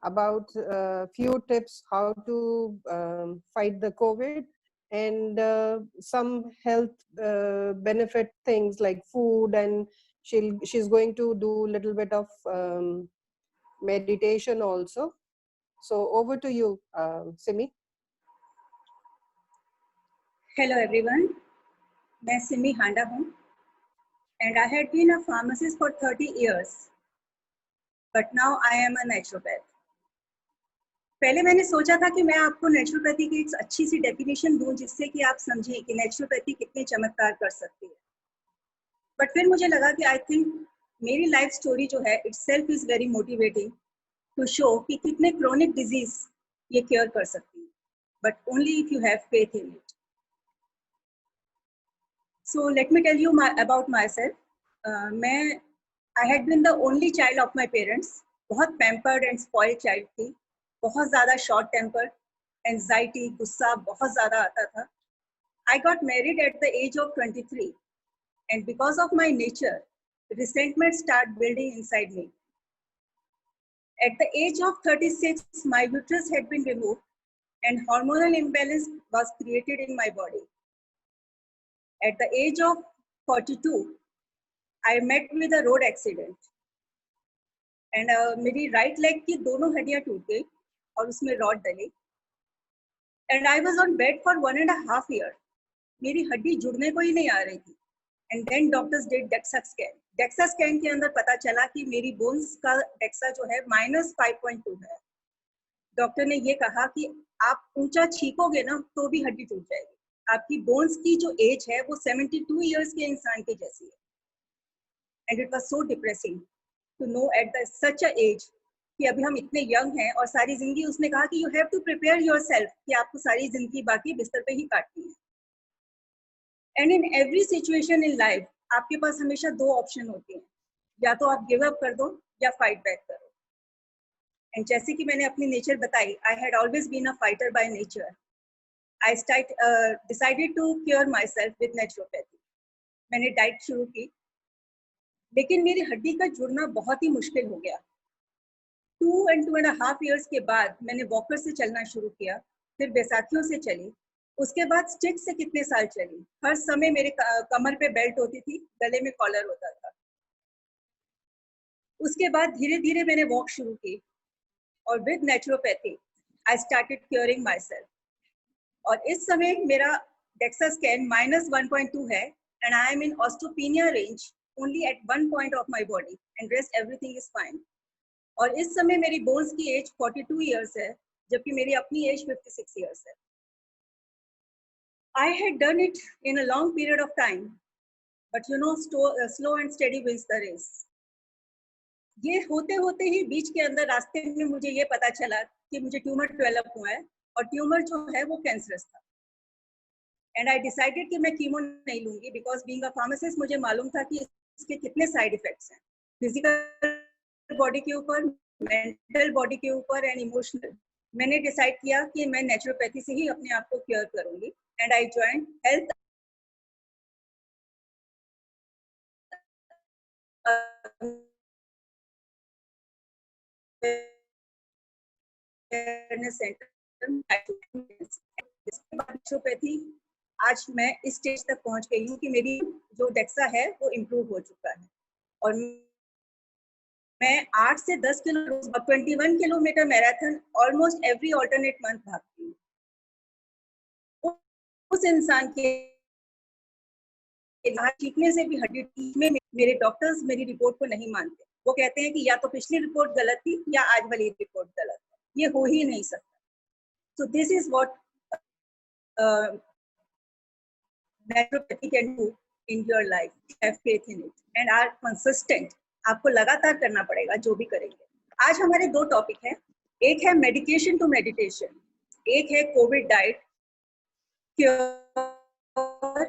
about few tips how to fight the COVID, and some health benefit things like food, and she's going to do a little bit of meditation also. So over to you, Simi. Hello everyone, मैं सिमी हांडा हूँ and I had been a pharmacist for 30 years, but now I am a naturopath. पहले मैंने सोचा था कि मैं आपको naturopathy की एक अच्छी सी डेफिनेशन दूं जिससे कि आप समझें कि नेचुरोपैथी कितने चमत्कार कर सकती है, बट फिर मुझे लगा कि आई थिंक मेरी लाइफ स्टोरी जो है itself is very motivating to show कि कितने क्रोनिक डिजीज ये क्योर कर सकती है, but only if you have faith in it. So let me tell you about myself. I had been the only child of my parents. बहुत pampered and spoiled child थी. बहुत ज़्यादा short tempered, anxiety, गुस्सा बहुत ज़्यादा आता था. I got married at the age of 23, and because of my nature, resentment started building inside me. At the age of 36, my uterus had been removed, and hormonal imbalance was created in my body. At the age of 42, I met with a road accident, and मेरी right leg की दोनों हड्डियाँ टूट गई और उसमें rod डली. And I was on bed for 1.5 years. मेरी हड्डी जुड़ने को ही नहीं आ रही थी. And then doctors did DEXA scan. DEXA scan के अंदर पता चला कि मेरी bones का DEXA जो है -5.2 है. डॉक्टर ने ये कहा कि आप ऊंचा छींकोगे ना तो भी हड्डी टूट जाएगी. आपकी बोन्स की जो एज है वो 72 इयर्स के इंसान के जैसी है. And it was so depressing to know at the such a age कि अभी हम इतने यंग हैं और सारी जिंदगी. उसने कहा कि you have to prepare yourself कि आपको सारी जिंदगी बाकी बिस्तर पे ही काटनी है. And in every situation in life आपके पास हमेशा दो ऑप्शन होते हैं, या तो आप गिव अप कर दो या फाइट बैक करो. एंड जैसे कि मैंने अपनी नेचर बताई, I had always been a fighter by nature. I decided to cure myself with naturopathy. मैंने डाइट शुरू की, लेकिन मेरी हड्डी का जुड़ना बहुत ही मुश्किल हो गया. 2 and 2.5 years के बाद मैंने वॉकर से चलना शुरू किया, फिर बैसाखियों से चली, उसके बाद स्टिक से कितने साल चली. हर समय मेरे कमर पे बेल्ट होती थी, गले में कॉलर होता था. उसके बाद धीरे धीरे मैंने वॉक शुरू की और with naturopathy I started curing myself. और इस समय मेरा DEXA स्कैन -1.2 है and I am in osteopenia range only at 1 point of my body and rest everything is fine. और इस समय मेरी बोन्स की एज 42 इयर्स है, जबकि मेरी अपनी एज 56 इयर्स है. I had done it in a long period of time, but you know, slow and steady wins the race. ये होते होते ही बीच के अंदर रास्ते में मुझे ये पता चला कि मुझे ट्यूमर डेवलप हुआ है और ट्यूमर जो है वो कैंसरस था. एंड आई डिसाइडेड कि मैं कीमो नहीं लूंगी, बिकॉज बीइंग अ फार्मासिस्ट मुझे मालूम था कि इसके कितने साइड इफेक्ट्स हैं, फिजिकल बॉडी के ऊपर, मेंटल बॉडी के ऊपर एंड इमोशनल. मैंने डिसाइड किया कि मैं नेचुरोपैथी से ही अपने आप को क्योर करूंगी. And I joined health centre. Naturopathy आज मैं इस स्टेज तक पहुंच गई हूँ कि मेरी जो DEXA है वो इम्प्रूव हो चुका है और मैं 8 से 10 kilo 21 kilometre marathon almost every alternate month भागती हूँ. उस इंसान के सीखने से भी हड्डी में मेरे डॉक्टर्स मेरी रिपोर्ट को नहीं मानते. वो कहते हैं कि या तो पिछली रिपोर्ट गलत थी या आज वाली रिपोर्ट गलत है, ये हो ही नहीं सकता. So this is what naturopathy can do in your life. Have faith in it and are consistent. आपको लगातार करना पड़ेगा जो भी करेंगे. आज हमारे दो टॉपिक हैं, एक है मेडिकेशन टू मेडिटेशन, एक है Covid diet cure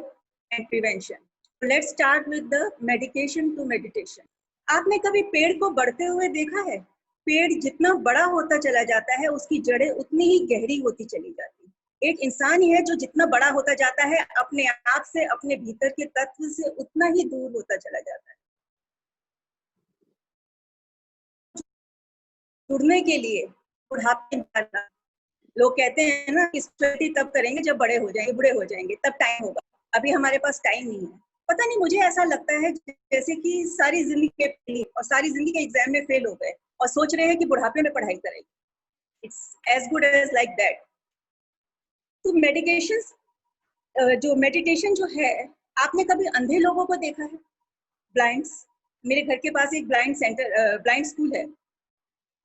and prevention. Let's start with the medication to meditation. आपने कभी पेड़ को बढ़ते हुए देखा है? पेड़ जितना बड़ा होता चला जाता है उसकी जड़ें उतनी ही गहरी होती चली जाती है. एक इंसान ही है जो जितना बड़ा होता जाता है अपने आप से, अपने भीतर के तत्व से उतना ही दूर होता चला जाता है. जुड़ने के लिए बुढ़ापे में, लोग कहते हैं ना कि स्टडी तब करेंगे जब बड़े हो जाएंगे, बूढ़े हो जाएंगे, तब टाइम होगा, अभी हमारे पास टाइम नहीं है। पता नहीं, मुझे ऐसा लगता है जैसे कि सारी जिंदगी के और सारी जिंदगी के एग्जाम में फेल हो गए और सोच रहे हैं कि बुढ़ापे में पढ़ाई करेंगे। It's as good as like that. तो मेडिटेशन जो है, आपने कभी अंधे लोगों को देखा है? ब्लाइंड्स, मेरे घर के पास एक ब्लाइंड स्कूल है।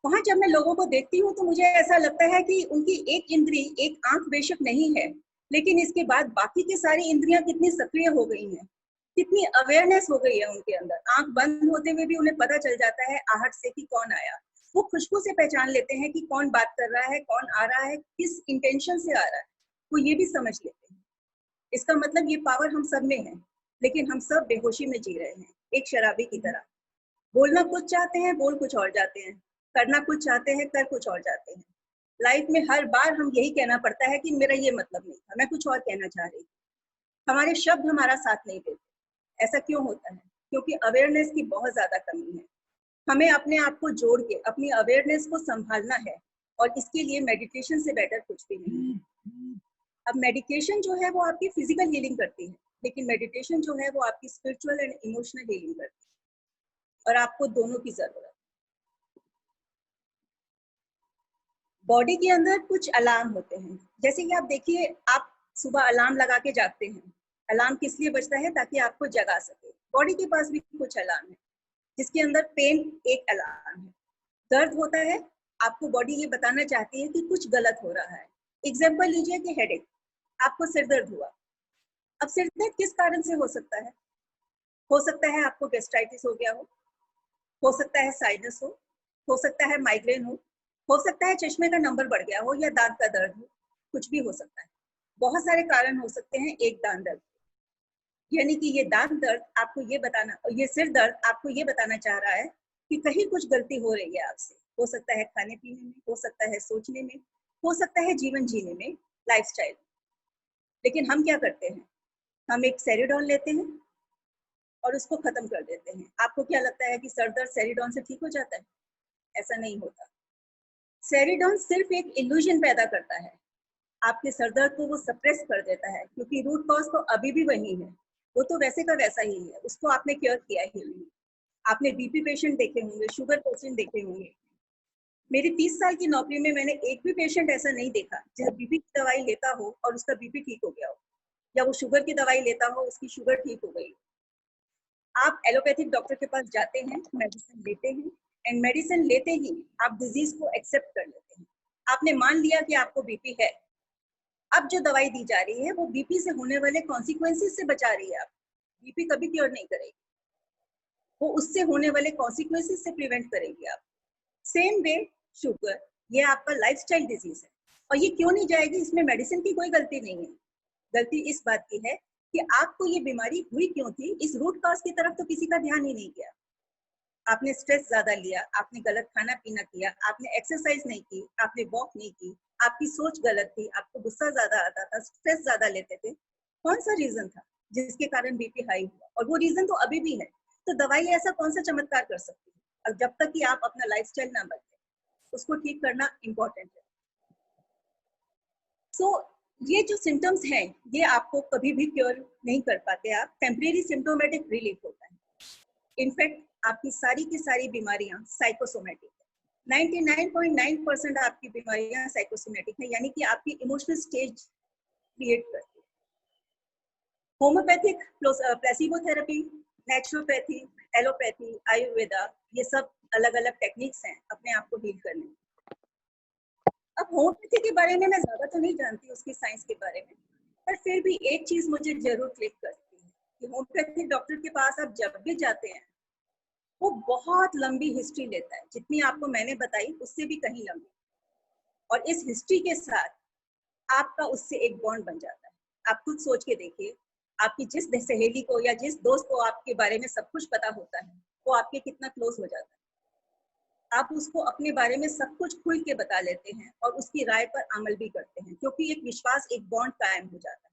वहां जब मैं लोगों को देखती हूँ तो मुझे ऐसा लगता है कि उनकी एक इंद्री, एक आंख बेशक नहीं है, लेकिन इसके बाद बाकी की सारी इंद्रियां कितनी सक्रिय हो गई हैं, कितनी अवेयरनेस हो गई है उनके अंदर। आंख बंद होते हुए भी उन्हें पता चल जाता है आहट से कि कौन आया। वो खुशबू से पहचान लेते हैं कि कौन बात कर रहा है, कौन आ रहा है, किस इंटेंशन से आ रहा है, वो ये भी समझ लेते हैं। इसका मतलब ये पावर हम सब में है, लेकिन हम सब बेहोशी में जी रहे हैं, एक शराबी की तरह। बोलना कुछ चाहते हैं, बोल कुछ और जाते हैं, करना कुछ चाहते हैं, कर कुछ और जाते हैं। लाइफ में हर बार हम यही कहना पड़ता है कि मेरा ये मतलब नहीं था, मैं कुछ और कहना चाह रही थी। हमारे शब्द हमारा साथ नहीं देते। ऐसा क्यों होता है? क्योंकि अवेयरनेस की बहुत ज्यादा कमी है। हमें अपने आप को जोड़ के अपनी अवेयरनेस को संभालना है, और इसके लिए मेडिटेशन से बेटर कुछ भी नहीं है। अब मेडिटेशन जो है वो आपकी फिजिकल हीलिंग करती है, लेकिन मेडिटेशन जो है वो आपकी स्पिरिचुअल एंड इमोशनल हीलिंग करती है, और आपको दोनों की जरूरत है। बॉडी के अंदर कुछ अलार्म होते हैं, जैसे कि आप देखिए, आप सुबह अलार्म लगा के जागते हैं। अलार्म किस लिए बजता है? ताकि आपको जगा सके। बॉडी के पास भी कुछ अलार्म है, जिसके अंदर पेन एक अलार्म है, दर्द होता है, आपको बॉडी ये बताना चाहती है कि कुछ गलत हो रहा है। एग्जाम्पल लीजिए कि हेडेक, आपको सिर दर्द हुआ। अब सिर दर्द किस कारण से हो सकता है? हो सकता है आपको गैस्ट्राइटिस हो गया हो सकता है साइनस हो सकता है माइग्रेन हो सकता है चश्मे का नंबर बढ़ गया हो, या दांत का दर्द हो, कुछ भी हो सकता है। बहुत सारे कारण हो सकते हैं एक दांत दर्द। यानी कि ये दांत दर्द आपको ये बताना, और ये सिर दर्द आपको ये बताना चाह रहा है कि कहीं कुछ गलती हो रही है आपसे। हो सकता है खाने पीने में, हो सकता है सोचने में, हो सकता है जीवन जीने में, लाइफस्टाइल। लेकिन हम क्या करते हैं? हम एक सेरिडॉन लेते हैं और उसको खत्म कर देते हैं। आपको क्या लगता है कि सर दर्द सेरिडॉन से ठीक हो जाता है? ऐसा नहीं होता। सेरिडॉन सिर्फ एक इल्यूजन पैदा करता है, आपके सर दर्द को वो सप्रेस कर देता है, क्योंकि रूट कॉज तो अभी भी वही है, वो तो वैसे का वैसा ही है, उसको आपने क्योर किया ही नहीं। आपने बीपी पेशेंट देखे होंगे, शुगर पेशेंट देखे होंगे। मेरी 30 साल की नौकरी में मैंने एक भी पेशेंट ऐसा नहीं देखा जो बीपी की दवाई लेता हो और उसका बीपी ठीक हो गया हो, या वो शुगर की दवाई लेता हो, उसकी शुगर ठीक हो गई। आप एलोपैथिक डॉक्टर के पास जाते हैं, मेडिसिन लेते हैं, एंड मेडिसिन लेते ही आप डिजीज को एक्सेप्ट कर लेते हैं। आपने मान लिया कि आपको बीपी है। अब जो दवाई दी जा रही है वो बीपी से होने वाले कॉन्सिक्वेंसेस से बचा रही है। आप बीपी कभी क्योर नहीं करेगी, वो उससे होने वाले कॉन्सिक्वेंसेस से प्रिवेंट करेगी आप। सेम वे शुगर, ये आपका लाइफस्टाइल डिजीज है, और ये क्यों नहीं जाएगी? इसमें मेडिसिन की कोई गलती नहीं है। गलती इस बात की है कि आपको ये बीमारी हुई क्यों थी, इस रूट कॉज की तरफ तो किसी का ध्यान ही नहीं गया। आपने स्ट्रेस ज्यादा लिया, आपने गलत खाना पीना किया, आपने एक्सरसाइज नहीं की, आपने वॉक नहीं की, आपकी सोच गलत थी, आपको गुस्सा ज्यादा आता था, स्ट्रेस ज्यादा लेते थे। कौन सा रीजन था जिसके कारण बीपी हाई हुआ? और वो रीजन तो अभी भी है। तो दवाई ऐसा कौन सा चमत्कार कर सकती है? अब जब तक कि आप अपना लाइफस्टाइल ना बदले, उसको ठीक करना इम्पोर्टेंट है। सो ये जो सिम्टम्स हैं, ये आपको कभी भी क्योर नहीं कर पाते। आप टेम्परेरी सिम्टोमेटिक रिलीफ होता है। इनफैक्ट आपकी सारी की सारी बीमारियां साइकोसोमेटिक है। 99.9% आपकी बीमारियां साइकोसोमेटिक है, यानी कि आपकी इमोशनल स्टेज क्रिएट करती है। Homeopathic, placebo therapy, naturopathy, allopathy, Ayurveda, ये सब अलग अलग टेक्निक्स हैं अपने आप को हील करने। अब होम्योपैथी के बारे में मैं ज्यादा तो नहीं जानती, उसकी साइंस के बारे में, पर फिर भी एक चीज मुझे जरूर क्लिक करती है कि होम्योपैथिक डॉक्टर के पास आप जब भी जाते हैं, वो बहुत लंबी हिस्ट्री लेता है, जितनी आपको मैंने बताई उससे भी कहीं लंबी। और इस हिस्ट्री के साथ आपका उससे एक बॉन्ड बन जाता है। आप खुद सोच के देखिए, आपकी जिस सहेली को या जिस दोस्त को आपके बारे में सब कुछ पता होता है, वो आपके कितना क्लोज हो जाता है। आप उसको अपने बारे में सब कुछ खुल के बता लेते हैं और उसकी राय पर अमल भी करते हैं, क्योंकि एक विश्वास, एक बॉन्ड कायम हो जाता है।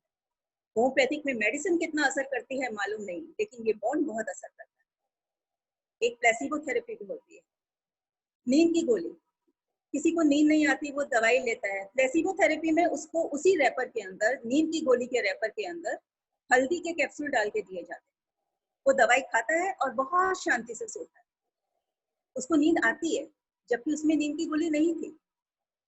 होम्योपैथिक में मेडिसिन कितना असर करती है मालूम नहीं, लेकिन ये बॉन्ड बहुत असर करता है। एक प्लेसिबो थेरेपी भी होती है, नींद की गोली। किसी को नींद नहीं आती, वो दवाई लेता है। प्लेसिबो थेरेपी में उसको उसी रैपर के अंदर, नींद की गोली के रैपर के अंदर हल्दी के कैप्सूल डाल के दिए जाते हैं। वो दवाई खाता है और बहुत शांति से सोता है, उसको नींद आती है, जबकि उसमें नींद की गोली नहीं थी।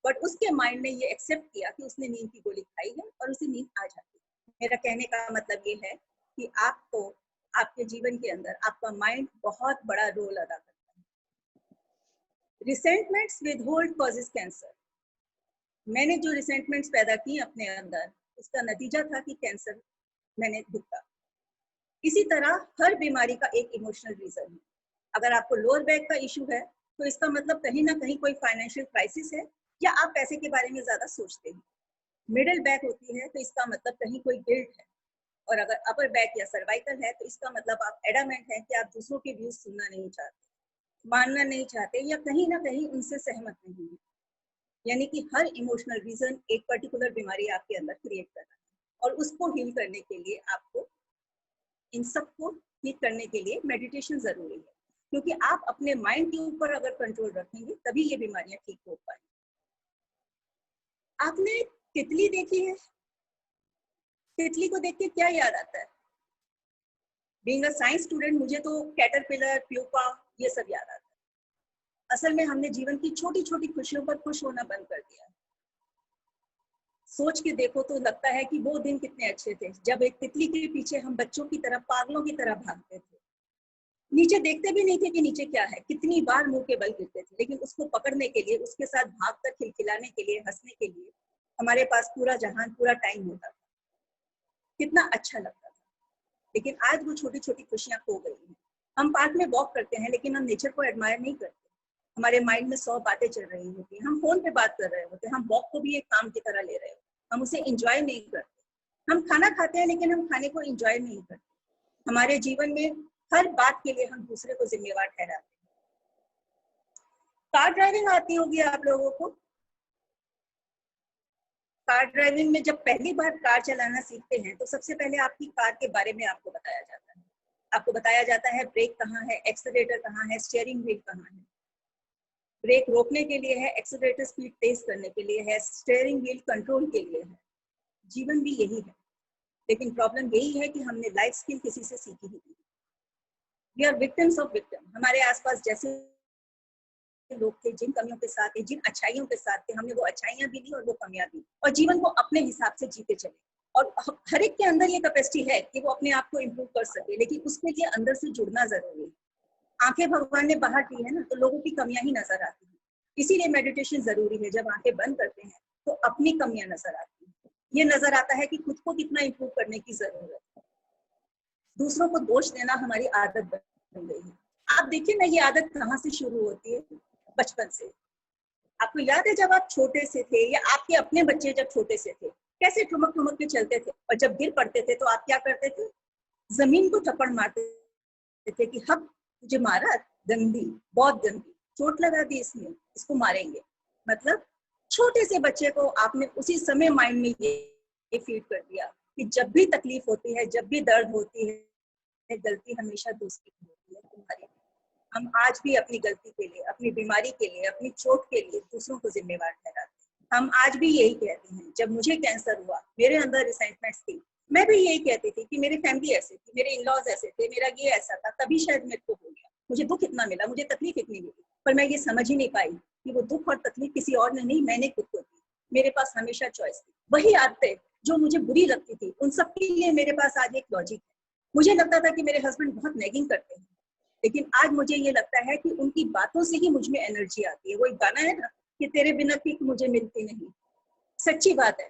बट उसके माइंड ने ये एक्सेप्ट किया कि उसने नींद की गोली खाई है और उसे नींद आ जाती है। मेरा कहने का मतलब ये है कि आपको आपके जीवन के अंदर आपका माइंड बहुत बड़ा रोल अदा करता है। रिसेंटमेंट्स विदहोल्ड कॉजेस कैंसर। मैंने जो रिसेंटमेंट्स पैदा की अपने अंदर, उसका नतीजा था कि कैंसर मैंने भुगता। इसी तरह हर बीमारी का एक इमोशनल रीजन है। अगर आपको लोअर बैक का इशू है तो इसका मतलब कहीं ना कहीं कोई फाइनेंशियल क्राइसिस है या आप पैसे के बारे में ज्यादा सोचते हैं। मिडिल बैक होती है तो इसका मतलब कहीं कोई गिल्ट है, और अगर अपर बैक या सर्वाइकल है तो इसका मतलब आप एडामेंट हैं कि आप दूसरों के व्यूज सुनना नहीं चाहते, मानना नहीं चाहते, या कहीं ना कहीं उनसे सहमत नहीं है। यानी कि हर इमोशनल रीजन एक पर्टिकुलर बीमारी आपके अंदर क्रिएट कर रहा है, और उसको हील करने के लिए आपको, इन सबको ठीक करने के लिए मेडिटेशन जरूरी है, क्योंकि आप अपने माइंड के ऊपर अगर कंट्रोल रखेंगे तभी ये बीमारियां ठीक हो पाएंगी। आपने तितली देखी है? तितली को देख के क्या याद आता है? बीइंग अ साइंस स्टूडेंट मुझे तो कैटरपिलर, प्यूपा, ये सब याद आता है। असल में हमने जीवन की छोटी छोटी खुशियों पर खुश होना बंद कर दिया। सोच के देखो तो लगता है कि वो दिन कितने अच्छे थे जब एक तितली के पीछे हम बच्चों की तरह, पागलों की तरह भागते थे। नीचे देखते भी नहीं थे कि नीचे क्या है, कितनी बार मुंह के बल गिरते थे, लेकिन उसको पकड़ने के लिए, उसके साथ भागकर खिलखिलाने के लिए, हंसने के लिए हमारे पास पूरा जहान, पूरा टाइम होता था। कितना अच्छा लगता था। लेकिन आज वो छोटी छोटी खुशियां खो गई हैं। हम पार्क में वॉक करते हैं लेकिन हम नेचर को एडमायर नहीं करते। हमारे माइंड में 100 बातें चल रही होती हैं, हम फोन पे बात कर रहे होते हैं, हम वॉक को भी एक काम की तरह ले रहे होते हैं, हम उसे एंजॉय नहीं करते। हम खाना खाते हैं लेकिन हम खाने को एंजॉय नहीं करते। हमारे जीवन में हर बात के लिए हम दूसरे को जिम्मेवार ठहराते हैं। कार ड्राइविंग आती होगी आप लोगों को? कार ड्राइविंग में जब पहली बार कार चलाना सीखते हैं तो सबसे पहले आपकी कार के बारे में आपको बताया जाता है। आपको बताया जाता है ब्रेक कहाँ है, एक्सीलरेटर कहाँ है, स्टीयरिंग व्हील कहाँ है। ब्रेक रोकने के लिए है, एक्सीलरेटर स्पीड तेज करने के लिए है, स्टीयरिंग व्हील कंट्रोल के लिए है। जीवन भी यही है, लेकिन प्रॉब्लम यही है कि हमने लाइफ स्किल किसी से सीखी ही नहीं। We are victims of victim. हमारे आसपास जैसे लोग थे, जिन कमियों के साथ थे, जिन अच्छाइयों के साथ थे, हमने वो अच्छाइयां भी ली और वो कमियां भी, और जीवन को अपने हिसाब से जीते चले। और हर एक के अंदर ये कैपेसिटी है कि वो अपने आप को इम्प्रूव कर सके, लेकिन उसके लिए अंदर से जुड़ना जरूरी है। आंखें भगवान ने बाहर दी है ना, तो लोगों की कमियां ही नजर आती हैं। इसीलिए मेडिटेशन जरूरी है। जब आंखें बंद करते हैं तो अपनी कमियां नजर आती हैं। ये नजर आता है कि खुद को कितना इम्प्रूव करने की जरूरत है। दूसरों को दोष देना हमारी आदत बन गई है। आप देखिए ना, ये आदत कहाँ से शुरू होती है? बचपन से। आपको याद है जब आप छोटे से थे, या आपके अपने बच्चे जब छोटे से थे, कैसे ठुमक ठुमक के चलते थे, और जब गिर पड़ते थे तो आप क्या करते थे? जमीन को थप्पड़ मारते थे कि हक तुझे मारा, गंदी, बहुत गंदी, चोट लगा दी इसने, इसको मारेंगे। मतलब छोटे से बच्चे को आपने उसी समय माइंड में ये फीड कर दिया कि जब भी तकलीफ होती है, जब भी दर्द होती है, गलती हमेशा दूसरी की होती है, तुम्हारी। हम आज भी अपनी गलती के लिए, अपनी बीमारी के लिए, अपनी चोट के लिए दूसरों को जिम्मेवार ठहराते हैं। हम आज भी यही कहते हैं, जब मुझे कैंसर हुआ, मेरे अंदर रिसेंटमेंट्स थी, मैं भी यही कहती थी कि मेरी फैमिली ऐसे थी, मेरे इन-लॉज ऐसे थे, मेरा ये ऐसा था, तभी शायद मेरे को हो गया, मुझे दुख इतना मिला, मुझे तकलीफ इतनी मिली। पर मैं ये समझ ही नहीं पाई कि वो दुख और तकलीफ किसी और ने नहीं, मैंने खुद को दी। मेरे पास हमेशा चॉइस थी। वही आदतें जो मुझे बुरी लगती थी, उन सब के लिए मेरे पास आज एक लॉजिक है। मुझे लगता था कि मेरे हस्बैंड बहुत नैगिंग करते हैं, लेकिन आज मुझे ये लगता है कि उनकी बातों से ही मुझ में एनर्जी आती है। वो एक गाना है ना कि तेरे बिना किक मुझे मिलती नहीं। सच्ची बात है।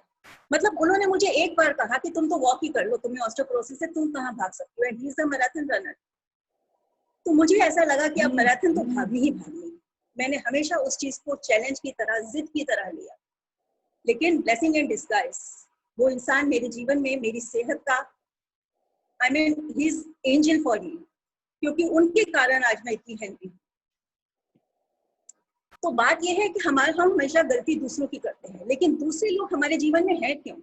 मतलब उन्होंने मुझे एक बार कहा कि तुम तो वॉक ही कर लो, तुम्हें ऑस्टियोपोरोसिस है, तुम कहाँ भाग सकती हो, and he is a marathon runner. तो मुझे ऐसा लगा कि अब मैराथन तो भागनी ही भागनी। मैंने हमेशा उस चीज को चैलेंज की तरह, जिद की तरह लिया। लेकिन ब्लेसिंग इन डिस्गाइज, वो इंसान मेरे जीवन में मेरी सेहत का, I mean he is angel for me, क्योंकि उनके कारण आज मैं इतनी हेल्दी हूँ। तो बात यह है कि हम हमेशा गलती दूसरों की करते हैं, लेकिन दूसरे लोग हमारे जीवन में है क्यों?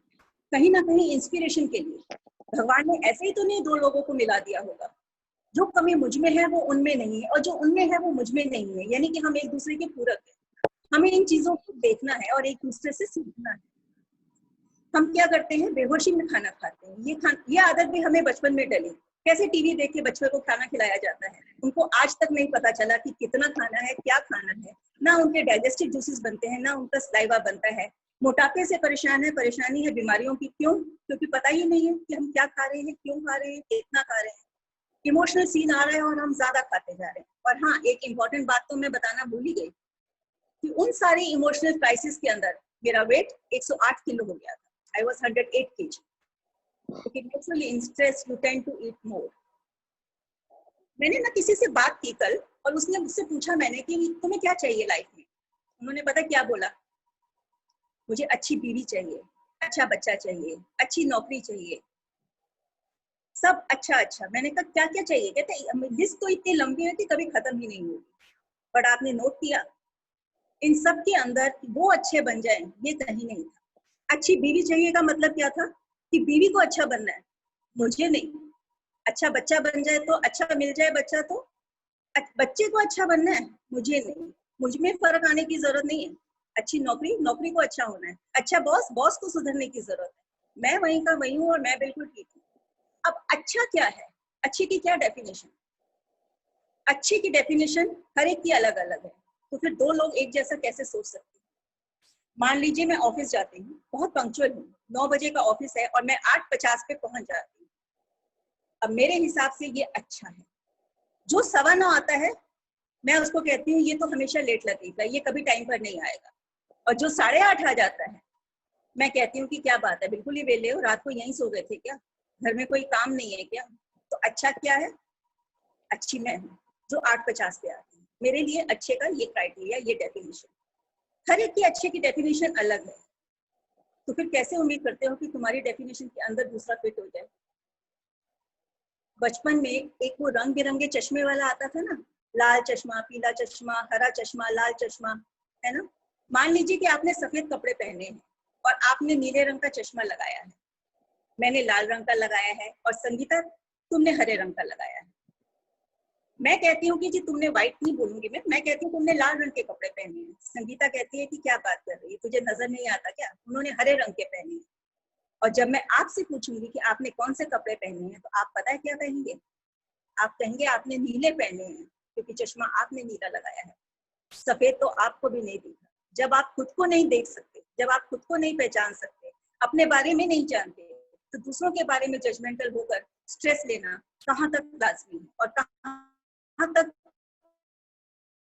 कहीं ना कहीं इंस्पिरेशन के लिए। भगवान ने ऐसे ही तो नहीं दो लोगों को मिला दिया होगा। जो कमी मुझ में है वो उनमें नहीं है, और जो उनमें है वो मुझ में नहीं है, यानी कि हम एक दूसरे के पूरक हैं। हमें इन चीजों को देखना है और एक दूसरे से सीखना है। हम क्या करते हैं, बेहोशी में खाना खाते हैं। ये आदत भी हमें बचपन में डली। कैसे टीवी देख के बच्चों को खाना खिलाया जाता है, उनको आज तक नहीं पता चला कि कितना खाना है, क्या खाना है। ना उनके डाइजेस्टिव जूसेस बनते हैं, ना उनका सलाइवा बनता है। मोटापे से परेशान है, परेशानी है बीमारियों की। क्यों? क्योंकि पता ही नहीं है कि हम क्या खा रहे हैं, क्यों खा रहे हैं, कितना खा रहे हैं। इमोशनल सीन आ रहा है और हम ज्यादा खाते जा रहे हैं। और हाँ, एक इम्पॉर्टेंट बात तो मैं बताना भूल ही गई कि उन सारी इमोशनल क्राइसिस के अंदर मेरा वेट 108 किलो हो गया था। I was 108 kg. Okay, naturally in stress you tend to eat more. मैंने ना किसी से बात की कल और उसने मुझसे पूछा मैंने कि तुम्हें क्या चाहिए लाइफ में। उन्होंने पता क्या बोला, मुझे अच्छी बीवी चाहिए, अच्छा बच्चा चाहिए, अच्छी नौकरी चाहिए, सब अच्छा अच्छा। मैंने कहा क्या क्या चाहिए? कहते लिस्ट तो इतनी लंबी है कि कभी खत्म ही नहीं होगी। बट आपने नोट किया इन सब के अंदर वो अच्छे बन जाए ये कहीं नहीं था। अच्छी बीवी चाहिए का मतलब क्या था कि बीवी को अच्छा बनना है, मुझे नहीं। अच्छा बच्चा बन जाए तो अच्छा मिल जाए बच्चा, तो बच्चे को अच्छा बनना है, मुझे नहीं। मुझ में फर्क आने की जरूरत नहीं है। अच्छी नौकरी, नौकरी को अच्छा होना है। अच्छा बॉस, बॉस को सुधरने की जरूरत है। मैं वहीं का वहीं हूँ और मैं बिल्कुल ठीक हूँ। अब अच्छा क्या है, अच्छे की क्या डेफिनेशन? अच्छे की डेफिनेशन हर एक की अलग अलग है। तो फिर दो लोग एक जैसा कैसे सोच सकते हैं? मान लीजिए मैं ऑफिस जाती हूँ, बहुत पंक्चुअल हूँ, 9 बजे का ऑफिस है और मैं 8:50 पे पहुंच जाती हूँ। अब मेरे हिसाब से ये अच्छा है। जो 9:15 आता है मैं उसको कहती हूँ ये तो हमेशा लेट लगेगा, ये कभी टाइम पर नहीं आएगा। और जो 8:30 आ जाता है मैं कहती हूँ कि क्या बात है, बिल्कुल ही वेले हो, रात को यहीं सो गए थे क्या, घर में कोई काम नहीं है क्या? तो अच्छा क्या है? अच्छी मैं हूँ जो 8:50 पे आती हूँ। मेरे लिए अच्छे का ये क्राइटेरिया, ये डेफिनेशन। हर एक की अच्छे की डेफिनेशन अलग है। तो फिर कैसे उम्मीद करते हो कि तुम्हारी डेफिनेशन के अंदर दूसरा फिट हो जाए? बचपन में एक वो रंग बिरंगे चश्मे वाला आता था ना, लाल चश्मा, पीला चश्मा, हरा चश्मा, लाल चश्मा, है ना। मान लीजिए कि आपने सफेद कपड़े पहने हैं और आपने नीले रंग का चश्मा लगाया है, मैंने लाल रंग का लगाया है, और संगीता तुमने हरे रंग का लगाया है। मैं कहती हूँ कि जी तुमने व्हाइट नहीं बोलूंगी मैं कहती हूँ तुमने लाल रंग के कपड़े पहने हैं। संगीता कहती है कि क्या बात कर रही है, तुझे नजर नहीं आता क्या, उन्होंने हरे रंग के पहने हैं। और जब मैं आपसे पूछूंगी कि आपने कौन से कपड़े पहने हैं, तो आप पता है क्या कहेंगे? आप कहेंगे आपने नीले पहने हैं, क्योंकि चश्मा आपने नीला लगाया है। सफेद तो आपको भी नहीं दिखा। जब आप खुद को नहीं देख सकते, जब आप खुद को नहीं पहचान सकते, अपने बारे में नहीं जानते, तो दूसरों के बारे में जजमेंटल होकर स्ट्रेस लेना कहाँ तक लाजमी है और कहाँ तक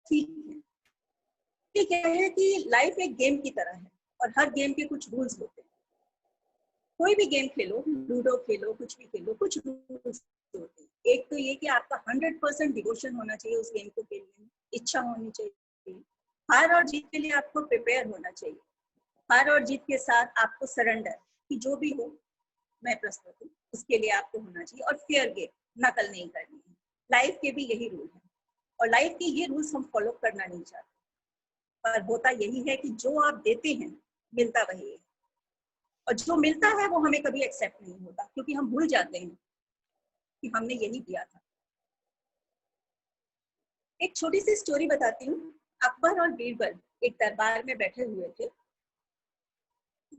ठीक है? ये क्या है कि लाइफ एक गेम की तरह है और हर गेम के कुछ रूल्स होते हैं। कोई भी गेम खेलो, लूडो खेलो, कुछ भी खेलो, कुछ रूल्स होते हैं। एक तो ये कि आपका 100% डिवोशन होना चाहिए उस गेम को खेलने में, इच्छा होनी चाहिए। हार और जीत के लिए आपको प्रिपेयर होना चाहिए। हार और जीत के साथ आपको सरेंडर कि जो भी हो मैं प्रस्तुत हूँ, उसके लिए आपको होना चाहिए। और फेयर गेम, नकल नहीं करनी है। लाइफ के भी यही रूल है और लाइफ के ये रूल्स हम फॉलो करना नहीं चाहते। पर होता यही है कि जो आप देते हैं मिलता वही है, और जो मिलता है वो हमें कभी एक्सेप्ट नहीं होता, क्योंकि हम भूल जाते हैं कि हमने यही दिया था। एक छोटी सी स्टोरी बताती हूँ। अकबर और बीरबल एक दरबार में बैठे हुए थे।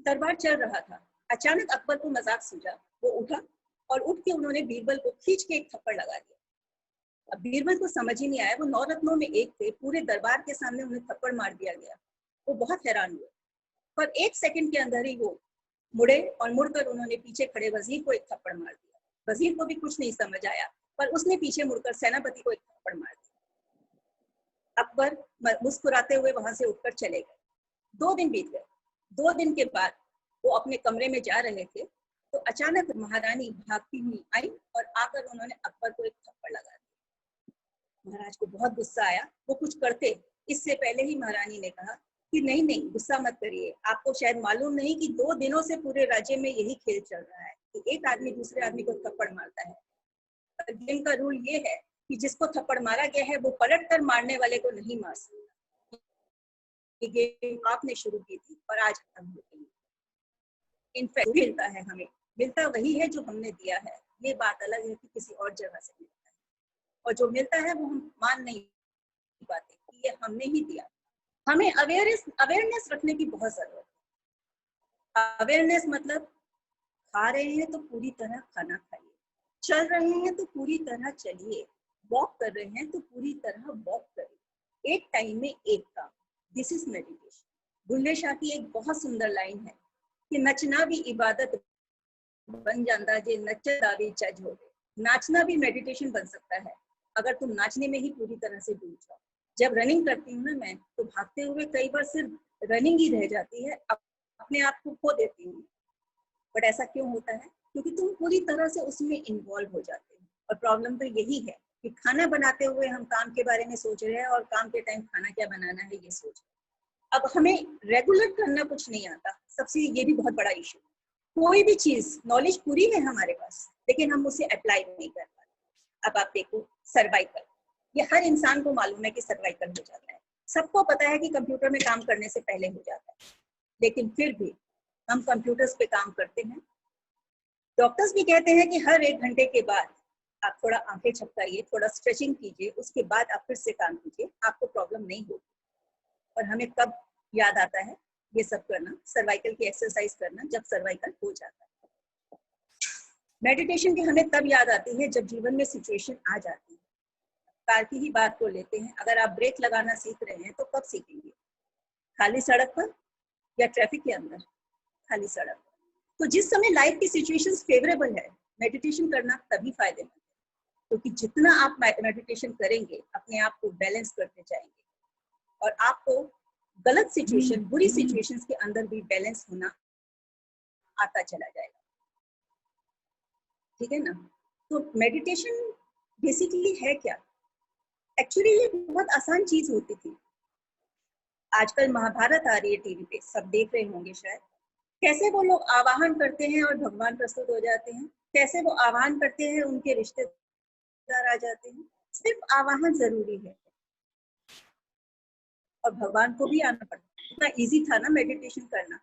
दरबार चल रहा था। अचानक अकबर को मजाक सूझा, वो उठा और उठ के उन्होंने बीरबल को खींच के एक थप्पड़ लगा दिया। अब बीरबल को समझ ही नहीं आया, वो 9 रत्नों में एक थे, पूरे दरबार के सामने उन्हें थप्पड़ मार दिया गया। वो बहुत हैरान हुए, पर 1 सेकंड के अंदर ही वो मुड़े और मुड़कर उन्होंने पीछे खड़े वजीर को एक थप्पड़ मार दिया। वजीर को भी कुछ नहीं समझ आया, पर उसने पीछे मुड़कर सेनापति को एक थप्पड़ मार दिया। अकबर मुस्कुराते हुए वहां से उठकर चले गए। 2 दिन बीत गए। 2 दिन के बाद वो अपने कमरे में जा रहे थे, तो अचानक महारानी भागती हुई आई और आकर उन्होंने अकबर को एक थप्पड़ लगा दिया। महाराज को बहुत गुस्सा आया, वो कुछ करते इससे पहले ही महारानी ने कहा कि नहीं नहीं, गुस्सा मत करिए, आपको शायद मालूम नहीं कि 2 दिनों से पूरे राज्य में यही खेल चल रहा है कि एक आदमी दूसरे आदमी को थप्पड़ मारता है। गेम का रूल ये है कि जिसको थप्पड़ मारा गया है वो पलट कर मारने वाले को नहीं मार सकता। ये गेम आपने शुरू की थी और आज खत्म हो गई। इनफैक्ट मिलता है हमें, मिलता वही है जो हमने दिया है। ये बात अलग है कि किसी और जगह से मिलता है, और जो मिलता है वो हम मान नहीं पाते कि ये हमने ही दिया। हमें अवेयरनेस रखने की बहुत जरूरत है। अवेयरनेस मतलब खा रहे हैं तो पूरी तरह खाना खाइए, चल रहे हैं तो पूरी तरह चलिए, वॉक कर रहे हैं तो पूरी तरह वॉक करिए, एक टाइम में एक काम। This is meditation. Bulleh Shah की एक बहुत सुंदर लाइन है कि नचना भी इबादत बन जाता जे नचदा भी जज हो गए। नाचना भी मेडिटेशन बन सकता है अगर तुम नाचने में ही पूरी तरह से डूब जाओ। जब रनिंग करती हूँ ना मैं, तो भागते हुए कई बार सिर्फ रनिंग ही रह जाती है, अपने आप को खो देती हूँ। बट ऐसा क्यों होता है? क्योंकि तुम पूरी तरह से उसमें इन्वॉल्व हो जाते हो। और प्रॉब्लम तो यही है कि खाना बनाते हुए हम काम के बारे में सोच रहे हैं और काम के टाइम खाना क्या बनाना है ये सोच रहे हैं। अब हमें रेगुलर करना कुछ नहीं आता, सबसे ये भी बहुत बड़ा इशू। कोई भी चीज, नॉलेज पूरी है हमारे पास, लेकिन हम उसे अप्लाई नहीं कर पाते। अब आप देखो सर्वाइकल, ये हर इंसान को मालूम है कि सर्वाइकल हो जाता है, सबको पता है कि कंप्यूटर में काम करने से पहले हो जाता है, लेकिन फिर भी हम कंप्यूटर्स पे काम करते हैं। डॉक्टर्स भी कहते हैं कि हर 1 घंटे के बाद आप थोड़ा आंखें झपकाइए, थोड़ा स्ट्रेचिंग कीजिए, उसके बाद आप फिर से काम कीजिए, आपको प्रॉब्लम नहीं होगी। और हमें कब याद आता है ये सब करना, सर्वाइकल की एक्सरसाइज करना, जब सर्वाइकल हो जाता है। मेडिटेशन की हमें तब याद आती है जब जीवन में सिचुएशन आ जाती है। कार की ही बात को लेते हैं, अगर आप ब्रेक लगाना सीख रहे हैं तो कब सीखेंगे? खाली सड़क पर या ट्रैफिक के अंदर? खाली सड़क। तो जिस समय लाइफ की सिचुएशंस फेवरेबल है, मेडिटेशन करना तभी फायदेमंद है, क्योंकि जितना आप मेडिटेशन करेंगे अपने आप को बैलेंस करते जाएंगे और आपको गलत सिचुएशन, बुरी सिचुएशंस के अंदर भी बैलेंस होना आता चला जाएगा। ठीक है ना? तो मेडिटेशन बेसिकली है क्या? एक्चुअली ये बहुत आसान चीज होती थी। आजकल महाभारत आ रही है टीवी पे, सब देख रहे होंगे शायद। कैसे वो लोग आवाहन करते हैं और भगवान प्रस्तुत हो जाते हैं, कैसे वो आवाहन करते हैं उनके रिश्तेदार आ जाते हैं। सिर्फ आवाहन जरूरी है और भगवान को भी आना पड़ता है। इतना इजी था ना मेडिटेशन करना।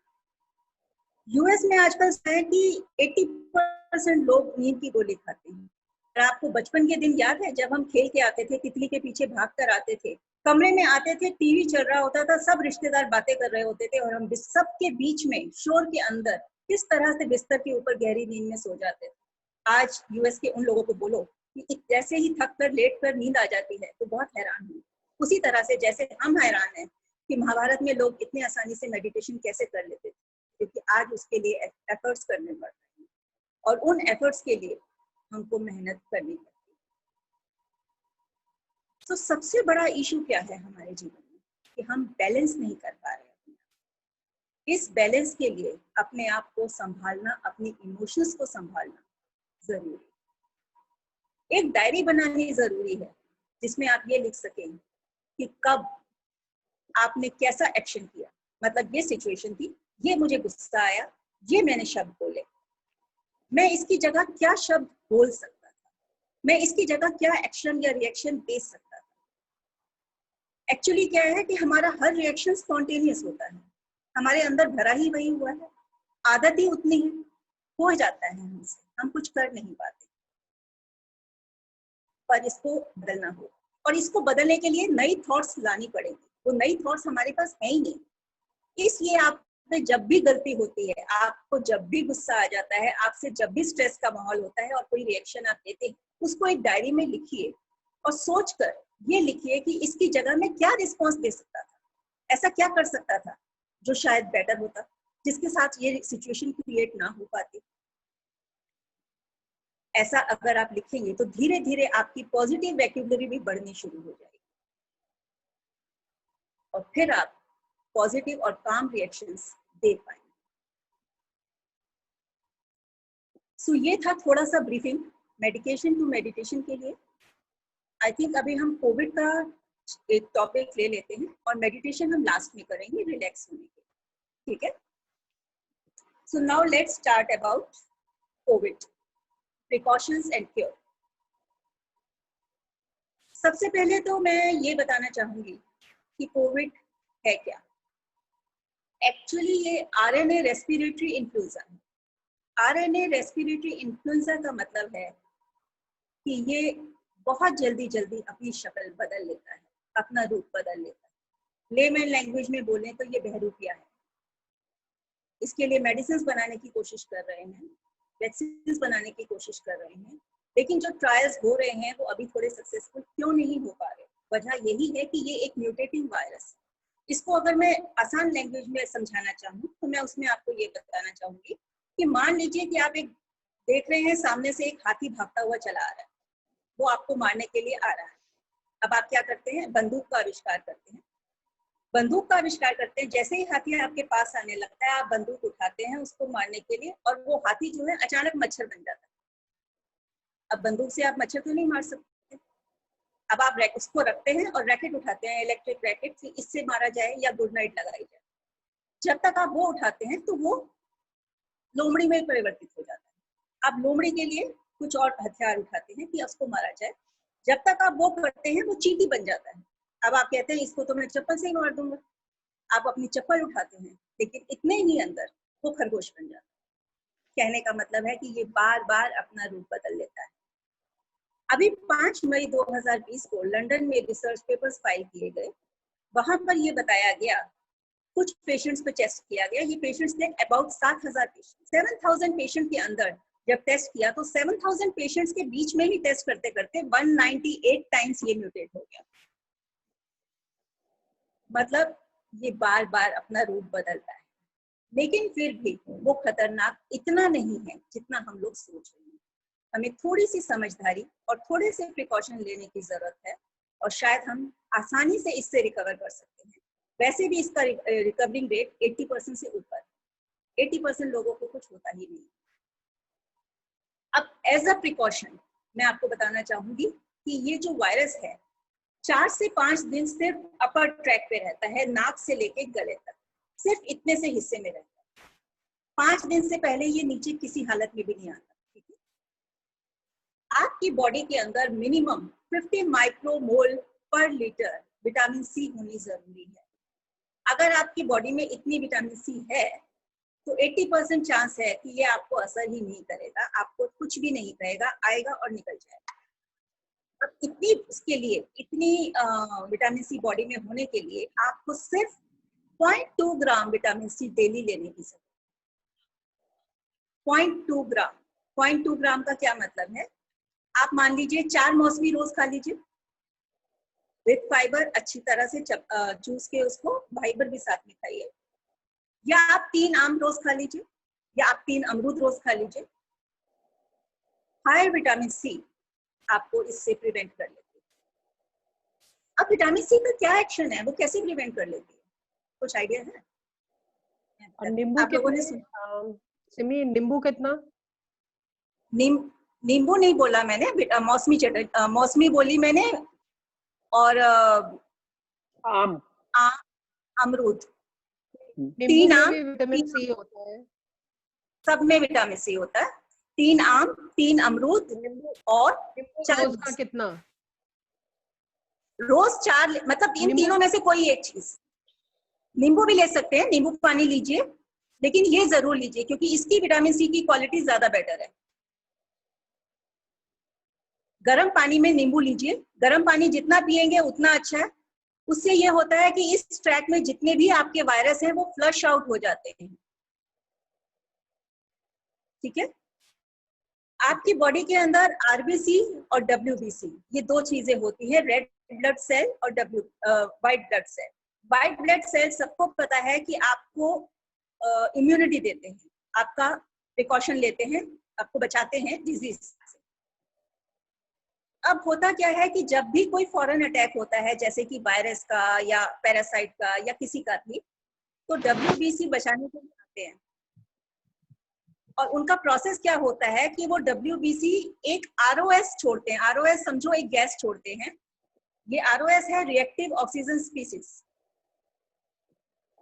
यूएस में आजकल है कि 80% लोग नींद की गोली खाते हैं। और आपको बचपन के दिन याद है जब हम खेल के आते थे, तितली के पीछे भाग कर आते थे, कमरे में आते थे, टीवी चल रहा होता था, सब रिश्तेदार बातें कर रहे होते थे और हम सबके बीच में शोर के अंदर किस तरह से बिस्तर के ऊपर गहरी नींद में सो जाते थे। आज यूएस के उन लोगों को बोलो कि जैसे ही थक कर लेट कर नींद आ जाती है तो बहुत हैरान हुई। उसी तरह से जैसे हम हैरान हैं कि महाभारत में लोग इतनी आसानी से मेडिटेशन कैसे कर लेते थे, क्योंकि आज उसके लिए एफर्ट्स करने पड़ रहे हैं और उन एफर्ट्स के लिए हमको मेहनत करनी पड़ती है। तो सबसे बड़ा इशू क्या है हमारे जीवन में कि हम बैलेंस नहीं कर पा रहे हैं। इस बैलेंस के लिए अपने आप को संभालना, अपनी इमोशंस को संभालना जरूरी। एक डायरी बनानी जरूरी है जिसमें आप ये लिख सकें कि कब आपने कैसा एक्शन किया, मतलब ये सिचुएशन थी, ये मुझे गुस्सा आया, ये मैंने शब्द बोले, मैं इसकी जगह क्या शब्द बोल सकता था, मैं इसकी जगह क्या एक्शन या रिएक्शन दे सकता था। एक्चुअली क्या है कि हमारा हर रिएक्शन स्पॉन्टेनियस होता है, हमारे अंदर भरा ही वही हुआ है, आदत ही उतनी है, हो जाता है हमसे, हम कुछ कर नहीं पाते। पर इसको बदलना हो और इसको बदलने के लिए नई थॉट्स लानी पड़ेगी। वो नई थॉट्स हमारे पास है ही नहीं। इसलिए आप पे जब भी गलती होती है, आपको जब भी गुस्सा आ जाता है, आपसे जब भी स्ट्रेस का माहौल होता है और कोई रिएक्शन आप देते हैं, उसको एक डायरी में लिखिए और सोचकर ये लिखिए कि इसकी जगह में क्या रिस्पॉन्स दे सकता था, ऐसा क्या कर सकता था जो शायद बेटर होता, जिसके साथ ये सिचुएशन क्रिएट ना हो पाती। ऐसा अगर आप लिखेंगे तो धीरे धीरे आपकी पॉजिटिव वोकैबुलरी भी बढ़नी शुरू हो जाएगी और फिर आप पॉजिटिव और काम रिएक्शंस दे पाएंगे। सो ये था थोड़ा सा ब्रीफिंग मेडिकेशन टू मेडिटेशन के लिए। आई थिंक अभी हम कोविड का एक टॉपिक ले लेते हैं और मेडिटेशन हम लास्ट में करेंगे रिलैक्स होने के, ठीक है? So now let's start about Covid precautions and cure. सबसे पहले तो मैं ये बताना चाहूंगी कि कोविड है क्या। एक्चुअली ये आरएनए रेस्पिरेटरी इन्फ्लुएंजा है। आरएनए रेस्पिरेटरी इन्फ्लुएंजा का मतलब है कि ये बहुत जल्दी अपनी शक्ल बदल लेता है, अपना रूप बदल लेता है। लेमैन लैंग्वेज में बोलें तो ये बहरूपिया है। इसके लिए मेडिसिन बनाने की कोशिश कर रहे हैं, वैक्सीन बनाने की कोशिश कर रहे हैं, लेकिन जो ट्रायल्स हो रहे हैं वो अभी थोड़े सक्सेसफुल क्यों नहीं हो पा रहे? वजह यही है कि ये एक म्यूटेटिंग वायरस। इसको अगर मैं आसान लैंग्वेज में समझाना चाहूँ तो मैं उसमें आपको ये बताना चाहूंगी कि मान लीजिए कि आप एक देख रहे हैं सामने से एक हाथी भागता हुआ चला आ रहा है, वो आपको मारने के लिए आ रहा है। अब आप क्या करते हैं? बंदूक का आविष्कार करते हैं। बंदूक का आविष्कार करते हैं, जैसे ही हाथी आपके पास आने लगता है आप बंदूक उठाते हैं उसको मारने के लिए, और वो हाथी जो है अचानक मच्छर बन जाता है। अब बंदूक से आप मच्छर तो नहीं मार सकते। अब आप उसको रखते हैं और रैकेट उठाते हैं, इलेक्ट्रिक रैकेट, कि इससे मारा जाए या गुड नाइट लगाई जाए। जब तक आप वो उठाते हैं तो वो लोमड़ी में परिवर्तित हो जाता है। आप लोमड़ी के लिए कुछ और हथियार उठाते हैं कि उसको मारा जाए। जब तक आप वो करते हैं वो चींटी बन जाता है। अब आप कहते हैं इसको तो मैं चप्पल से ही मार दूंगा। आप अपनी चप्पल उठाते हैं, लेकिन इतने ही अंदर वो खरगोश बन जाता है। कहने का मतलब है कि ये बार बार अपना रूप बदल लेता है। अभी 5 मई 2020 को लंदन में रिसर्च पेपर्स फाइल किए गए। वहां पर ये बताया गया, कुछ पेशेंट्स पे टेस्ट किया गया। ये पेशेंट्स थे अबाउट 7,000 पेशेंट। 7,000 पेशेंट के अंदर जब टेस्ट किया तो 7,000 पेशेंट्स के बीच में ही टेस्ट करते करते 198 टाइम्स ये म्यूटेट हो गया। मतलब ये बार बार अपना रूप बदलता है, लेकिन फिर भी वो खतरनाक इतना नहीं है जितना हम लोग सोच रहे हैं। हमें थोड़ी सी समझदारी और थोड़े से प्रिकॉशन लेने की जरूरत है, और शायद हम आसानी से इससे रिकवर कर सकते हैं। वैसे भी इसका रिकवरिंग रेट 80% से ऊपर, 80% लोगों को कुछ होता ही नहीं। अब एज अ प्रिकॉशन मैं आपको बताना चाहूंगी कि ये जो वायरस है 4 से 5 दिन सिर्फ अपर ट्रैक पे रहता है, नाक से लेके गले तक, सिर्फ इतने से हिस्से में रहता है। 5 दिन से पहले ये नीचे किसी हालत में भी नहीं आता। ठीक है? आपकी बॉडी के अंदर मिनिमम 50 माइक्रोमोल पर लीटर विटामिन सी होनी जरूरी है। अगर आपकी बॉडी में इतनी विटामिन सी है तो 80% चांस है कि ये आपको असर ही नहीं करेगा, आपको कुछ भी नहीं कहेगा, आएगा और निकल जाएगा। अब इतनी इसके लिए, इतनी विटामिन सी बॉडी में होने के लिए आपको सिर्फ 0.2 ग्राम विटामिन सी डेली लेने की जरूरत है। 0.2 ग्राम। 0.2 ग्राम का क्या मतलब है? आप मान लीजिए 4 मौसमी रोज खा लीजिए विद फाइबर, अच्छी तरह से चूस के उसको फाइबर भी साथ में खाइए, या आप 3 आम रोज खा लीजिए, या आप 3 अमरूद रोज खा लीजिए। हाई विटामिन सी आपको इससे प्रिवेंट कर लेती है। अब विटामिन सी का क्या एक्शन है, वो कैसे प्रिवेंट कर लेती है, कुछ आइडिया है? और नींबू आप लोगों ने सिमी, नींबू कितना? नींबू नहीं बोला मैंने, मौसमी बोली मैंने, और आम, अमरूद। नींबू 3 में आम, भी विटामिन सी होता है। सब में विटामिन सी होता है। 3 आम, 3 अमरूद और 4 रोज का कितना? रोज 4, मतलब इन तीनों में से कोई एक चीज। नींबू भी ले सकते हैं, नींबू पानी लीजिए, लेकिन ये जरूर लीजिए क्योंकि इसकी विटामिन सी की क्वालिटी ज्यादा बेटर है। गर्म पानी में नींबू लीजिए, गर्म पानी जितना पिएंगे उतना अच्छा है। उससे ये होता है कि इस ट्रैक में जितने भी आपके वायरस हैं वो फ्लश आउट हो जाते हैं। ठीक है? आपकी बॉडी के अंदर आरबीसी और डब्ल्यूबीसी, ये 2 चीजें होती है, रेड ब्लड सेल और white blood cell. White blood cell सबको पता है कि आपको इम्यूनिटी देते हैं, आपका प्रिकॉशन लेते हैं, आपको बचाते हैं डिजीज से। अब होता क्या है कि जब भी कोई फॉरेन अटैक होता है, जैसे कि वायरस का या पैरासाइट का या किसी का भी, तो डब्ल्यूबीसी बचाने के लिए आते हैं। और उनका प्रोसेस क्या होता है कि वो डब्ल्यूबीसी एक आरओएस छोड़ते हैं। आरओएस समझो एक गैस छोड़ते हैं। ये आरओएस है रिएक्टिव ऑक्सीजन स्पीसीज।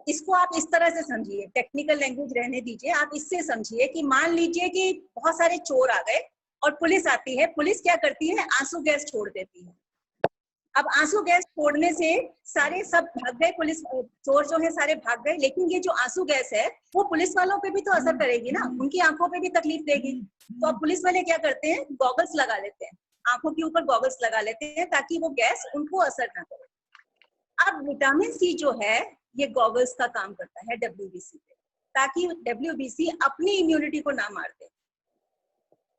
इसको आप इस तरह से समझिए, टेक्निकल लैंग्वेज रहने दीजिए, आप इससे समझिए कि मान लीजिए कि बहुत सारे चोर आ गए और पुलिस आती है। पुलिस क्या करती है? आंसू गैस छोड़ देती है। अब आंसू गैस छोड़ने से सारे सब भाग गए, पुलिस चोर जो है सारे भाग गए, लेकिन ये जो आंसू गैस है वो पुलिस वालों पे भी तो असर करेगी ना, उनकी आंखों पे भी तकलीफ देगी। तो अब पुलिस वाले क्या करते हैं? गॉगल्स लगा लेते हैं, आंखों के ऊपर गॉगल्स लगा लेते हैं ताकि वो गैस उनको असर ना करे। अब विटामिन सी जो है ये गॉगल्स का काम करता है WBC पे, ताकि WBC अपनी इम्यूनिटी को ना मार दे।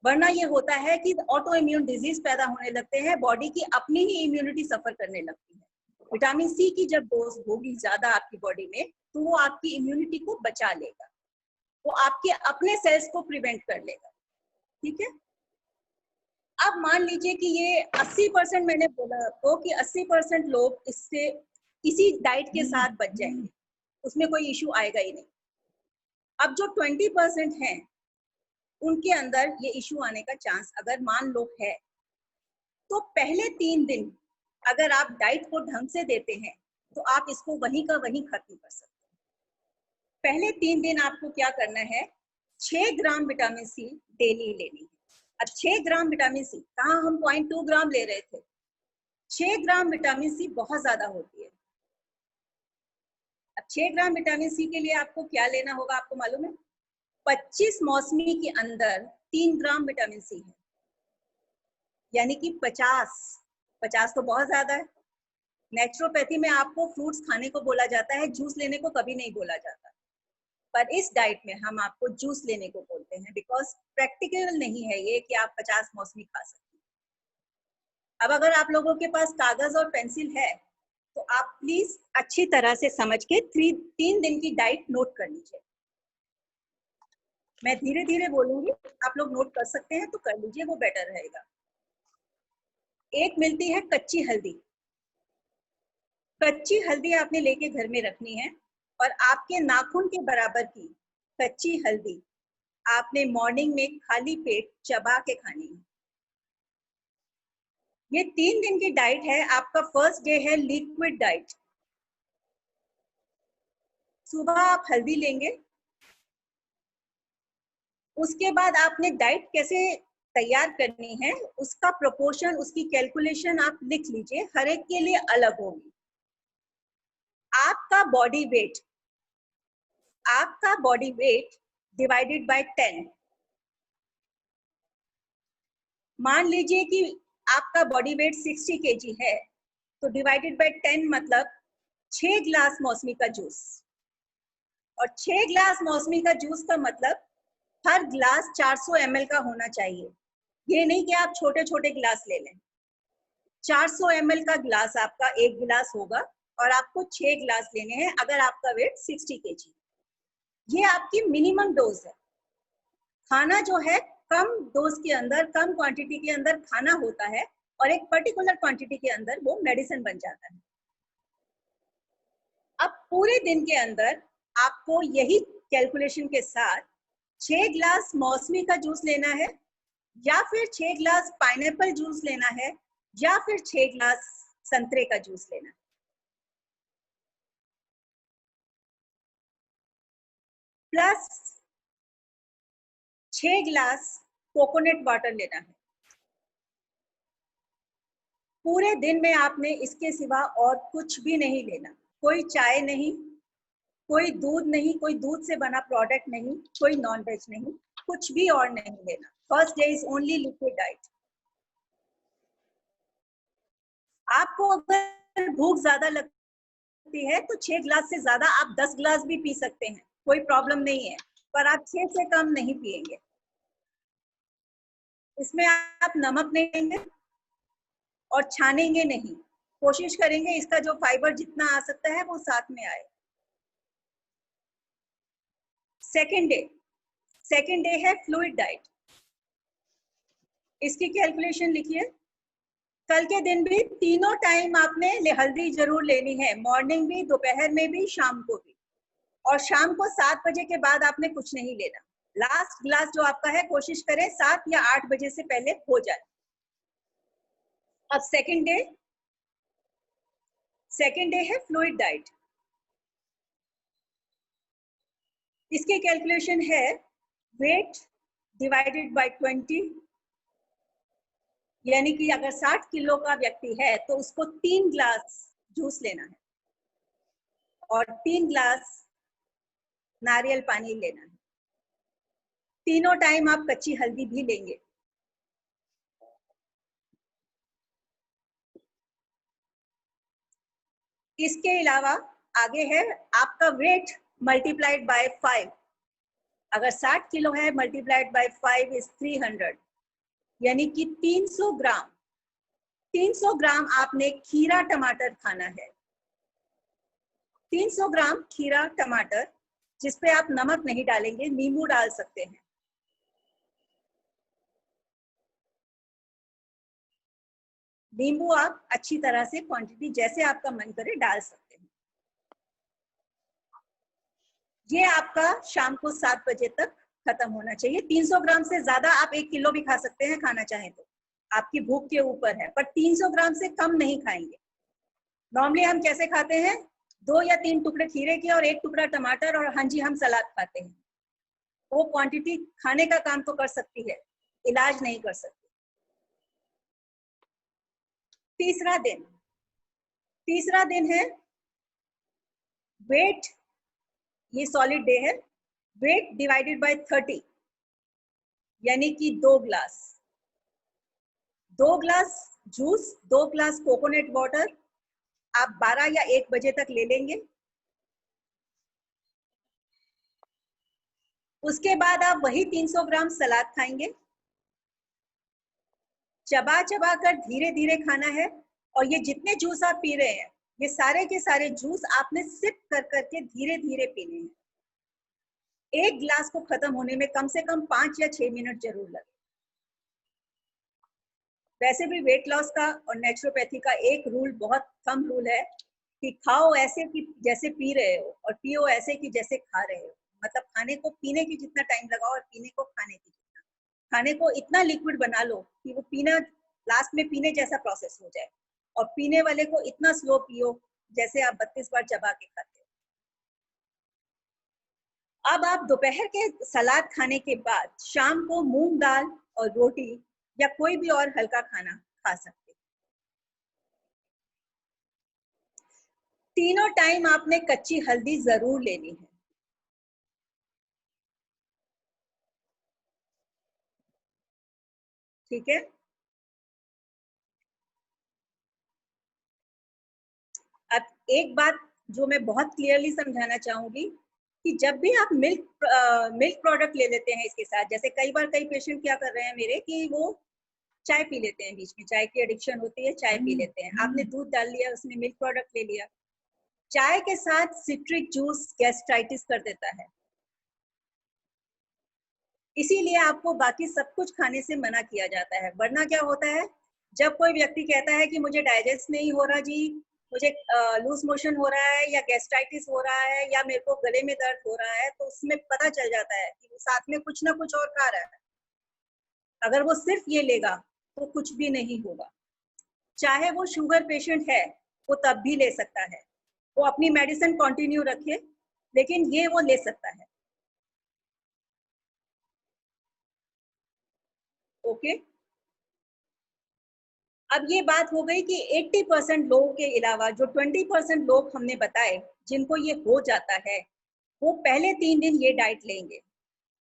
वरना ये होता है कि ऑटो इम्यून डिजीज पैदा होने लगते हैं, बॉडी की अपनी ही इम्यूनिटी सफर करने लगती है। विटामिन सी की जब डोज होगी ज्यादा आपकी बॉडी में, तो वो आपकी इम्यूनिटी को बचा लेगा, वो आपके अपने सेल्स को प्रिवेंट कर लेगा। ठीक है, अब मान लीजिए कि ये 80% मैंने बोला आपको कि 80% लोग इससे इसी डाइट के साथ बच जाएंगे, उसमें कोई इश्यू आएगा ही नहीं। अब जो 20% हैं उनके अंदर ये इश्यू आने का चांस अगर मान लो है, तो पहले 3 दिन अगर आप डाइट को ढंग से देते हैं तो आप इसको वहीं का वहीं खत्म कर सकते हैं। पहले 3 दिन आपको क्या करना है, 6 ग्राम विटामिन सी डेली लेनी है। अब 6 ग्राम विटामिन सी, कहाँ हम 0.2 ग्राम ले रहे थे, 6 ग्राम विटामिन सी बहुत ज्यादा होती है। अब 6 ग्राम विटामिन सी के लिए आपको क्या लेना होगा, आपको मालूम है? 25 मौसमी के अंदर 3 ग्राम विटामिन सी है, यानी कि 50 तो बहुत ज्यादा है। नेचुरोपैथी में आपको फ्रूट्स खाने को बोला जाता है, जूस लेने को कभी नहीं बोला जाता, पर इस डाइट में हम आपको जूस लेने को बोलते हैं, बिकॉज प्रैक्टिकल नहीं है ये कि आप 50 मौसमी खा सकते हैं। अब अगर आप लोगों के पास कागज और पेंसिल है तो आप प्लीज अच्छी तरह से समझ के 3 दिन की डाइट नोट कर लीजिए। मैं धीरे धीरे बोलूंगी, आप लोग नोट कर सकते हैं तो कर लीजिए, वो बेटर रहेगा। एक मिलती है कच्ची हल्दी। कच्ची हल्दी आपने लेके घर में रखनी है, और आपके नाखून के बराबर की कच्ची हल्दी आपने मॉर्निंग में खाली पेट चबा के खानी है। ये 3 दिन की डाइट है। आपका फर्स्ट डे है लिक्विड डाइट। सुबह आप हल्दी लेंगे, उसके बाद आपने डाइट कैसे तैयार करनी है उसका प्रोपोर्शन, उसकी कैलकुलेशन आप लिख लीजिए, हर एक के लिए अलग होगी। आपका बॉडी वेट डिवाइडेड बाय 10। मान लीजिए कि आपका बॉडी वेट 60 kg है, तो डिवाइडेड बाय 10 मतलब 6 ग्लास मौसमी का जूस। और 6 ग्लास मौसमी का जूस का मतलब हर ग्लास 400 ml का होना चाहिए। ये नहीं कि आप छोटे छोटे ग्लास ले लें। 400 ml का ग्लास आपका एक गिलास होगा, और आपको 6 ग्लास लेने हैं अगर आपका वेट 60 kg। ये आपकी मिनिमम डोज है। खाना जो है कम डोज के अंदर, कम क्वांटिटी के अंदर खाना होता है, और एक पर्टिकुलर क्वांटिटी के अंदर वो मेडिसिन बन जाता है। अब पूरे दिन के अंदर आपको यही कैलकुलेशन के साथ 6 ग्लास मौसमी का जूस लेना है, या फिर 6 ग्लास पाइनएप्पल जूस लेना है, या फिर 6 ग्लास संतरे का जूस लेना है। प्लस 6 ग्लास कोकोनट वाटर लेना है। पूरे दिन में आपने इसके सिवा और कुछ भी नहीं लेना। कोई चाय नहीं, कोई दूध नहीं, कोई दूध से बना प्रोडक्ट नहीं, कोई नॉन वेज नहीं, कुछ भी और नहीं लेना। First day is only liquid diet. आपको अगर भूख ज्यादा लगती है तो 6 ग्लास से ज्यादा आप 10 ग्लास भी पी सकते हैं, कोई प्रॉब्लम नहीं है, पर आप 6 से कम नहीं पिएंगे। इसमें आप नमक नहीं लेंगे और छानेंगे नहीं। कोशिश करेंगे इसका जो फाइबर जितना आ सकता है वो साथ में आए। सेकेंड डे है फ्लूइड डाइट। इसकी कैलकुलेशन लिखिए। कल के दिन भी तीनों टाइम आपने हल्दी जरूर लेनी है, मॉर्निंग भी, दोपहर में भी, शाम को भी। और शाम को 7 बजे के बाद आपने कुछ नहीं लेना। लास्ट ग्लास जो आपका है कोशिश करें 7 या 8 बजे से पहले हो जाए। अब सेकेंड डे है फ्लूइड डाइट। इसकी कैलकुलेशन है वेट डिवाइडेड बाय 20, यानी कि अगर 60 किलो का व्यक्ति है तो उसको 3 ग्लास जूस लेना है और 3 ग्लास नारियल पानी लेना है। तीनों टाइम आप कच्ची हल्दी भी लेंगे। इसके अलावा आगे है आपका वेट मल्टीप्लाइड बाय 5। अगर 60 किलो है मल्टीप्लाइड बाय 5 इज 300, यानी कि 300 ग्राम। 300 ग्राम आपने खीरा टमाटर खाना है। 300 ग्राम खीरा टमाटर, जिसपे आप नमक नहीं डालेंगे, नींबू डाल सकते हैं। नींबू आप अच्छी तरह से क्वांटिटी जैसे आपका मन करे डाल सकते हैं। ये आपका शाम को 7 बजे तक खत्म होना चाहिए। 300 ग्राम से ज्यादा आप 1 किलो भी खा सकते हैं खाना चाहें तो, आपकी भूख के ऊपर है, पर 300 ग्राम से कम नहीं खाएंगे। नॉर्मली हम कैसे खाते हैं, 2 या 3 टुकड़े खीरे के और 1 टुकड़ा टमाटर, और हाँ जी हम सलाद खाते हैं। वो क्वांटिटी खाने का काम तो कर सकती है, इलाज नहीं कर सकती। तीसरा दिन है वेट, ये सॉलिड डे है। वेट डिवाइडेड बाय 30, यानी कि 2 glass. 2 glass juice, 2 glass coconut water आप 12 या 1 बजे तक ले लेंगे। उसके बाद आप वही 300 ग्राम सलाद खाएंगे। चबा चबा कर धीरे धीरे खाना है, और ये जितने जूस आप पी रहे हैं, ये सारे के सारे जूस आपने सिप कर करके धीरे धीरे पीने हैं। 1 ग्लास को खत्म होने में कम से कम 5 या 6 मिनट जरूर लगे। वैसे भी वेट लॉस का और नेचुरोपैथी का एक रूल, बहुत थंब रूल है कि खाओ ऐसे कि जैसे पी रहे हो, और पियो ऐसे कि जैसे खा रहे हो। मतलब खाने को पीने की जितना टाइम लगाओ, और पीने को खाने की जितना। खाने को इतना लिक्विड बना लो कि वो पीना लास्ट में पीने जैसा प्रोसेस हो जाए, और पीने वाले को इतना स्लो पियो जैसे आप 32 बार चबा के खाते हो। अब आप दोपहर के सलाद खाने के बाद शाम को मूंग दाल और रोटी या कोई भी और हल्का खाना खा सकते हैं। तीनों टाइम आपने कच्ची हल्दी जरूर लेनी है। ठीक है। अब एक बात जो मैं बहुत क्लियरली समझाना चाहूंगी कि जब भी आप मिल्क प्रोडक्ट ले लेते हैं इसके साथ, जैसे कई बार कई पेशेंट क्या कर रहे हैं मेरे कि वो चाय पी लेते हैं, बीच में चाय की एडिक्शन होती है, चाय पी लेते हैं। आपने दूध डाल लिया, उसमें मिल्क प्रोडक्ट ले लिया। चाय के साथ सिट्रिक जूस गैस्ट्राइटिस कर देता है, इसीलिए आपको बाकी सब कुछ खाने से मना किया जाता है। वरना क्या होता है, जब कोई व्यक्ति कहता है कि मुझे डाइजेस्ट नहीं हो रहा जी, मुझे लूज मोशन हो रहा है या गैस्ट्राइटिस हो रहा है या मेरे को गले में दर्द हो रहा है, तो उसमें पता चल जाता है कि वो साथ में कुछ ना कुछ और खा रहा है। अगर वो सिर्फ ये लेगा तो कुछ भी नहीं होगा। चाहे वो शुगर पेशेंट है, वो तब भी ले सकता है, वो अपनी मेडिसिन कंटिन्यू रखे, लेकिन ये वो ले सकता है। ओके। अब ये बात हो गई कि 80% लोगों के अलावा जो 20% लोग हमने बताए जिनको ये हो जाता है, वो पहले 3 दिन ये डाइट लेंगे।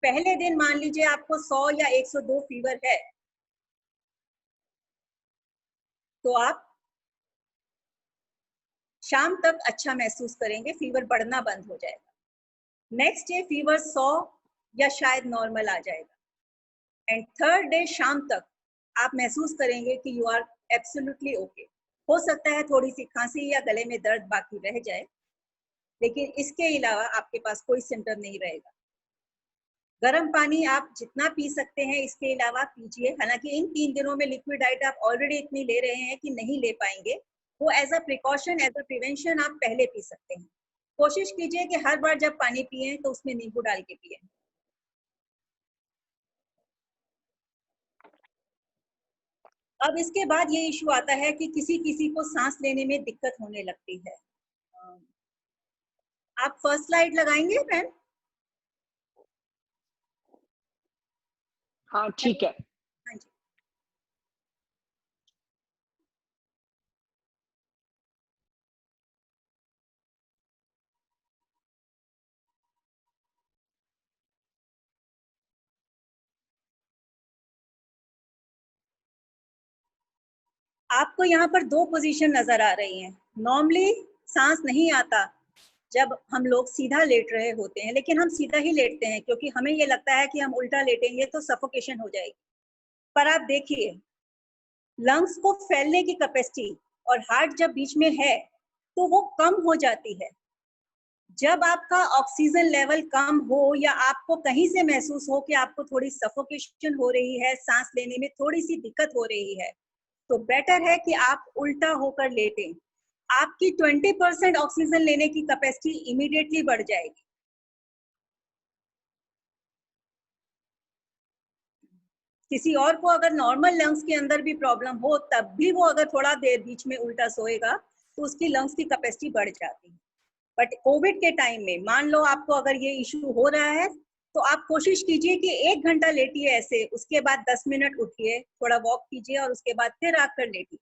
पहले दिन मान लीजिए आपको 100 या 102 फीवर है, तो आप शाम तक अच्छा महसूस करेंगे, फीवर बढ़ना बंद हो जाएगा। नेक्स्ट डे फीवर 100 या शायद नॉर्मल आ जाएगा, एंड थर्ड डे शाम तक आप महसूस करेंगे कि यू आर एब्सोल्युटली ओके। हो सकता है थोड़ी सी खांसी या गले में दर्द बाकी रह जाए, लेकिन इसके अलावा आपके पास कोई सिम्टम नहीं रहेगा। गर्म पानी आप जितना पी सकते हैं इसके अलावा पीजिए। हालांकि इन 3 दिनों में लिक्विड डाइट आप ऑलरेडी इतनी ले रहे हैं कि नहीं ले पाएंगे, वो as a precaution, as a prevention आप पहले पी सकते हैं। कोशिश कीजिए कि हर बार जब पानी पिए तो उसमें नींबू डाल के पिए। अब इसके बाद ये इशू आता है कि किसी किसी को सांस लेने में दिक्कत होने लगती है। आप फर्स्ट स्लाइड लगाएंगे मैम? हाँ ठीक है। हाँ जी। आपको यहाँ पर 2 पोजीशन नजर आ रही हैं। नॉर्मली सांस नहीं आता जब हम लोग सीधा लेट रहे होते हैं, लेकिन हम सीधा ही लेटते हैं क्योंकि हमें ये लगता है कि हम उल्टा लेटेंगे तो सफोकेशन हो जाएगी। पर आप देखिए, लंग्स को फैलने की कैपेसिटी और हार्ट जब बीच में है तो वो कम हो जाती है। जब आपका ऑक्सीजन लेवल कम हो या आपको कहीं से महसूस हो कि आपको थोड़ी सफोकेशन हो रही है, सांस लेने में थोड़ी सी दिक्कत हो रही है, तो बेटर है कि आप उल्टा होकर लेटें। आपकी 20% ऑक्सीजन लेने की कैपेसिटी इमीडिएटली बढ़ जाएगी। किसी और को अगर नॉर्मल लंग्स के अंदर भी प्रॉब्लम हो, तब भी वो अगर थोड़ा देर बीच में उल्टा सोएगा तो उसकी लंग्स की कैपेसिटी बढ़ जाती है। बट कोविड के टाइम में मान लो आपको अगर ये इशू हो रहा है, तो आप कोशिश कीजिए कि 1 घंटा लेटिए ऐसे, उसके बाद 10 मिनट उठिए, थोड़ा वॉक कीजिए और उसके बाद फिर आकर लेटिए।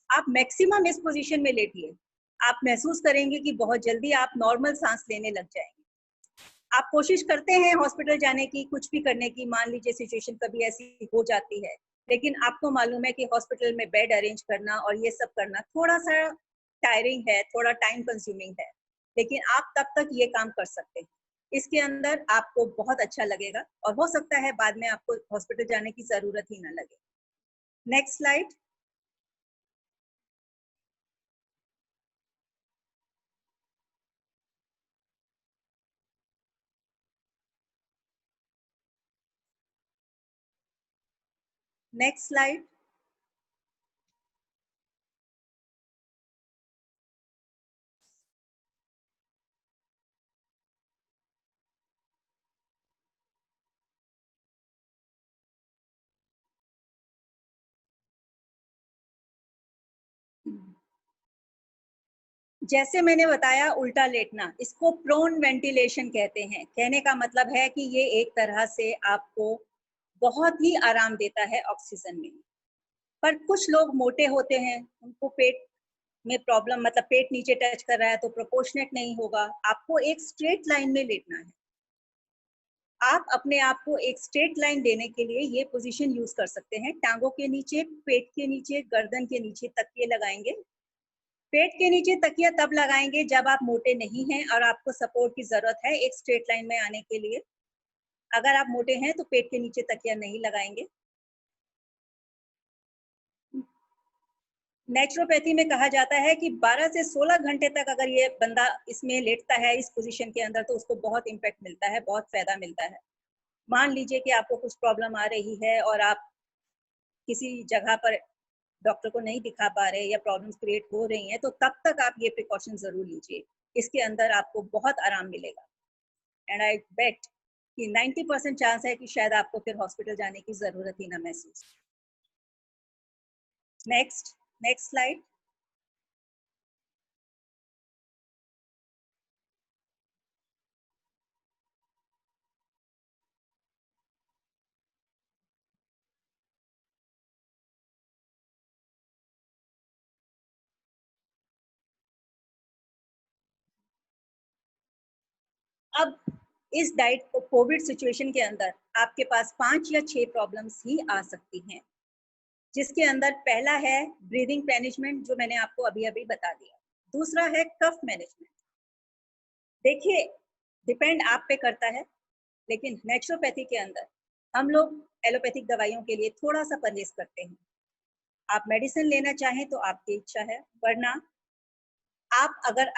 आप मैक्सिमम इस पोजीशन में लेटिए। आप महसूस करेंगे कि बहुत जल्दी आप नॉर्मल सांस लेने लग जाएंगे। आप कोशिश करते हैं हॉस्पिटल जाने की, कुछ भी करने की, मान लीजिए सिचुएशन कभी ऐसी हो जाती है, लेकिन आपको मालूम है कि हॉस्पिटल में बेड अरेंज करना और ये सब करना थोड़ा सा टायरिंग है, थोड़ा टाइम कंज्यूमिंग है, लेकिन आप तब तक ये काम कर सकते हैं। इसके अंदर आपको बहुत अच्छा लगेगा और हो सकता है बाद में आपको हॉस्पिटल जाने की जरूरत ही ना लगे। Next slide. Next slide. जैसे मैंने बताया, उल्टा लेटना, इसको प्रोन वेंटिलेशन कहते हैं। कहने का मतलब है कि ये एक तरह से आपको बहुत ही आराम देता है ऑक्सीजन में। पर कुछ लोग मोटे होते हैं, उनको पेट में प्रॉब्लम, मतलब पेट नीचे टच कर रहा है तो प्रोपोर्शनेट नहीं होगा। आपको एक स्ट्रेट लाइन में लेटना है। आप अपने आप को एक स्ट्रेट लाइन देने के लिए ये पोजीशन यूज कर सकते हैं। टांगों के नीचे, पेट के नीचे, गर्दन के नीचे तकिए लगाएंगे। पेट के नीचे तकिया तब लगाएंगे जब आप मोटे नहीं हैं और आपको सपोर्ट की जरूरत है एक स्ट्रेट लाइन में आने के लिए। अगर आप मोटे हैं तो पेट के नीचे तकिया नहीं लगाएंगे। नेचुरोपैथी में कहा जाता है कि 12 से 16 घंटे तक अगर ये बंदा इसमें लेटता है, इस पोजीशन के अंदर, तो उसको बहुत इम्पैक्ट मिलता है, बहुत फायदा मिलता है। मान लीजिए कि आपको कुछ प्रॉब्लम आ रही है और आप किसी जगह पर डॉक्टर को नहीं दिखा पा रहे या प्रॉब्लम्स क्रिएट हो रही हैं, तो तब तक आप ये प्रिकॉशन जरूर लीजिए। इसके अंदर आपको बहुत आराम मिलेगा। एंड आई बेट कि 90% चांस है कि शायद आपको फिर हॉस्पिटल जाने की जरूरत ही ना महसूस। नेक्स्ट। Next slide. अब इस डाइट को कोविड सिचुएशन के अंदर आपके पास 5 या 6 प्रॉब्लम्स ही आ सकती हैं, जिसके अंदर पहला है ब्रीदिंग मैनेजमेंट, जो मैंने आपको अभी अभी बता दिया। दूसरा है कफ मैनेजमेंट। देखिए, डिपेंड आप पे करता है, लेकिन नेचुरोपैथी के अंदर हम लोग एलोपैथिक दवाइयों के लिए थोड़ा सा परहेज करते हैं। आप मेडिसिन लेना चाहें तो आपकी इच्छा है, वरना आप अगर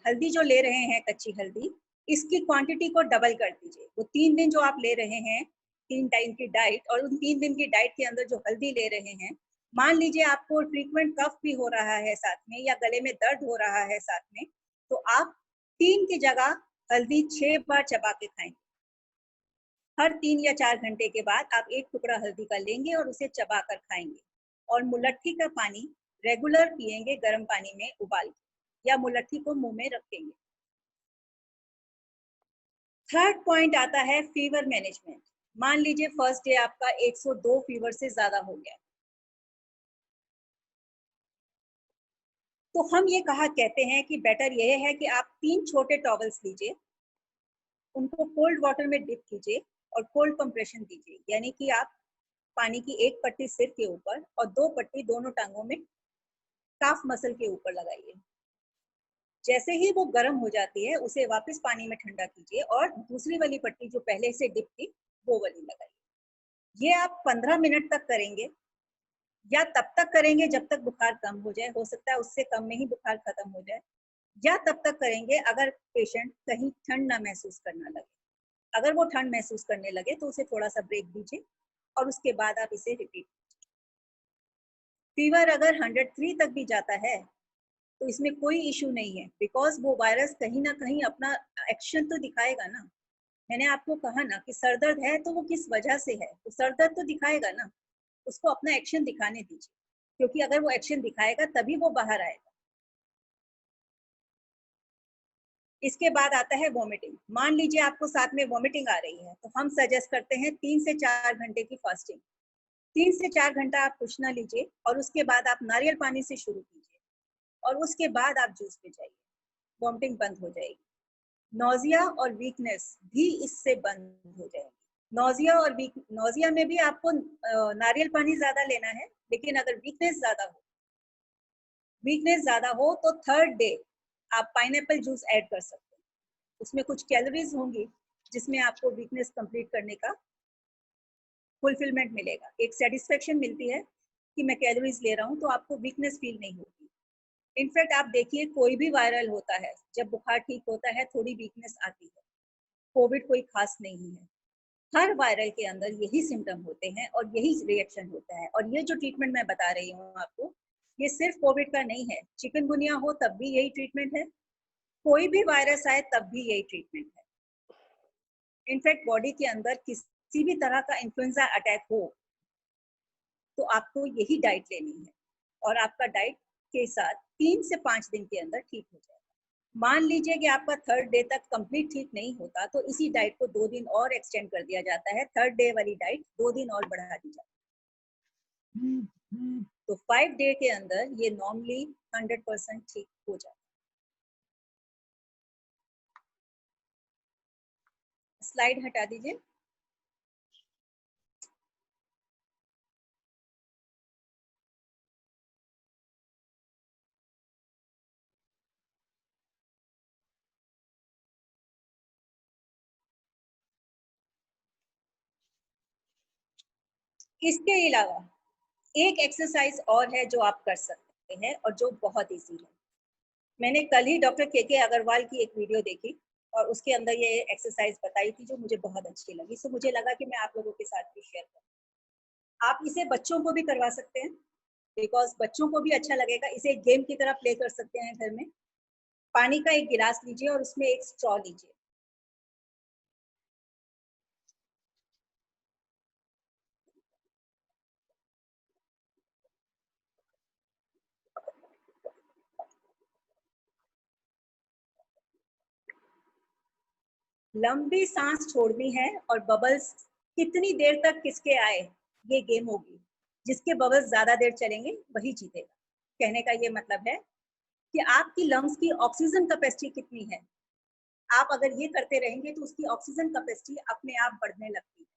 हल्दी जो ले रहे हैं, कच्ची हल्दी, इसकी क्वांटिटी को डबल कर दीजिए। वो 3 दिन जो आप ले रहे हैं, 3 टाइम की डाइट, और उन 3 दिन की डाइट के अंदर जो हल्दी ले रहे हैं, मान लीजिए आपको फ्रीक्वेंट कफ भी हो रहा है साथ में, या गले में दर्द हो रहा है साथ में, तो आप 3 की जगह हल्दी 6 बार चबा के खाएं। हर 3 या 4 घंटे के बाद आप एक टुकड़ा हल्दी का लेंगे और उसे चबा कर खाएंगे। और मुलट्ठी का पानी रेगुलर पिएंगे, गर्म पानी में उबाल के, या मुलट्ठी को मुंह में रखेंगे। थर्ड पॉइंट आता है फीवर मैनेजमेंट। मान लीजिए फर्स्ट डे आपका 102 फीवर से ज्यादा हो गया, तो हम ये कहा कहते हैं कि बेटर यह है कि आप 3 छोटे टॉवल्स लीजिए, उनको कोल्ड वाटर में डिप कीजिए और कोल्ड कंप्रेशन दीजिए। यानी कि आप पानी की एक पट्टी सिर के ऊपर और 2 पट्टी दोनों टांगों में, काफ मसल के ऊपर लगाइए। जैसे ही वो गर्म हो जाती है उसे वापस पानी में ठंडा कीजिए और दूसरी वाली पट्टी जो पहले से डिप थी वो वाली लगाइए। ये आप 15 मिनट तक करेंगे या तब तक करेंगे जब तक बुखार कम हो जाए, हो सकता है उससे कम में ही बुखार खत्म हो जाए, या तब तक करेंगे अगर पेशेंट कहीं ठंड ना महसूस करना लगे। अगर वो ठंड महसूस करने लगे तो उसे थोड़ा सा ब्रेक दीजिए और उसके बाद आप इसे रिपीट। फीवर अगर 103 तक भी जाता है तो इसमें कोई इशू नहीं है, बिकॉज वो वायरस कहीं ना कहीं अपना एक्शन तो दिखाएगा ना। मैंने आपको कहा ना कि सर दर्द है तो वो किस वजह से है, तो सर दर्द तो दिखाएगा ना, उसको अपना एक्शन दिखाने दीजिए, क्योंकि अगर वो एक्शन दिखाएगा तभी वो बाहर आएगा। इसके बाद आता है वॉमिटिंग। मान लीजिए आपको साथ में वॉमिटिंग आ रही है तो हम सजेस्ट करते हैं 3 से 4 घंटे की फास्टिंग। 3 से 4 घंटा आप कुछ ना लीजिए और उसके बाद आप नारियल पानी से शुरू कीजिए और उसके बाद आप जूस पे जाइए, वॉमिटिंग बंद हो जाएगी। नोजिया और वीकनेस भी इससे बंद हो जाएगी। नोजिया में भी आपको नारियल पानी ज्यादा लेना है, लेकिन अगर वीकनेस ज्यादा हो तो थर्ड डे आप पाइनएप्पल जूस ऐड कर सकते हैं। उसमें कुछ कैलोरीज होंगी जिसमें आपको वीकनेस कंप्लीट करने का फुलफिलमेंट मिलेगा, एक सेटिस्फेक्शन मिलती है कि मैं कैलोरीज ले रहा हूँ, तो आपको वीकनेस फील नहीं होगी। इनफैक्ट आप देखिए कोई भी वायरल होता है, जब बुखार ठीक होता है थोड़ी वीकनेस आती है। कोविड कोई खास नहीं है, हर वायरल के अंदर यही सिम्टम होते हैं और यही रिएक्शन होता है। और ये जो ट्रीटमेंट मैं बता रही हूँ आपको, ये सिर्फ कोविड का नहीं है, चिकनगुनिया हो तब भी यही ट्रीटमेंट है, कोई भी वायरस आए तब भी यही ट्रीटमेंट है। इनफैक्ट बॉडी के अंदर किसी भी तरह का इन्फ्लुएंजा अटैक हो तो आपको यही डाइट लेनी है और आपका डाइट के साथ 3 से 5 दिन के अंदर ठीक हो जाएगा। मान लीजिए कि आपका थर्ड डे तक कंप्लीट ठीक नहीं होता तो इसी डाइट को 2 दिन और एक्सटेंड कर दिया जाता है, थर्ड डे वाली डाइट 2 दिन और बढ़ा दी जाती है। तो 5 डे के अंदर ये नॉर्मली 100% ठीक हो जाता है। स्लाइड हटा दीजिए। इसके अलावा एक एक्सरसाइज और है जो आप कर सकते हैं और जो बहुत इजी है। मैंने कल ही डॉक्टर के अग्रवाल की एक वीडियो देखी और उसके अंदर ये एक्सरसाइज बताई थी जो मुझे बहुत अच्छी लगी, सो मुझे लगा कि मैं आप लोगों के साथ भी शेयर करूं। आप इसे बच्चों को भी करवा सकते हैं, बिकॉज बच्चों को भी अच्छा लगेगा। इसे एक गेम की तरह प्ले कर सकते हैं घर में। पानी का एक गिलास लीजिए और उसमें एक स्ट्रॉ लीजिए। लंबी सांस छोड़नी है और बबल्स कितनी देर तक किसके आए ये गेम होगी। जिसके बबल्स ज्यादा देर चलेंगे वही जीतेगा। कहने का ये मतलब है कि आपकी लंग्स की ऑक्सीजन कैपेसिटी कितनी है। आप अगर ये करते रहेंगे तो उसकी ऑक्सीजन कैपेसिटी अपने आप बढ़ने लगती है।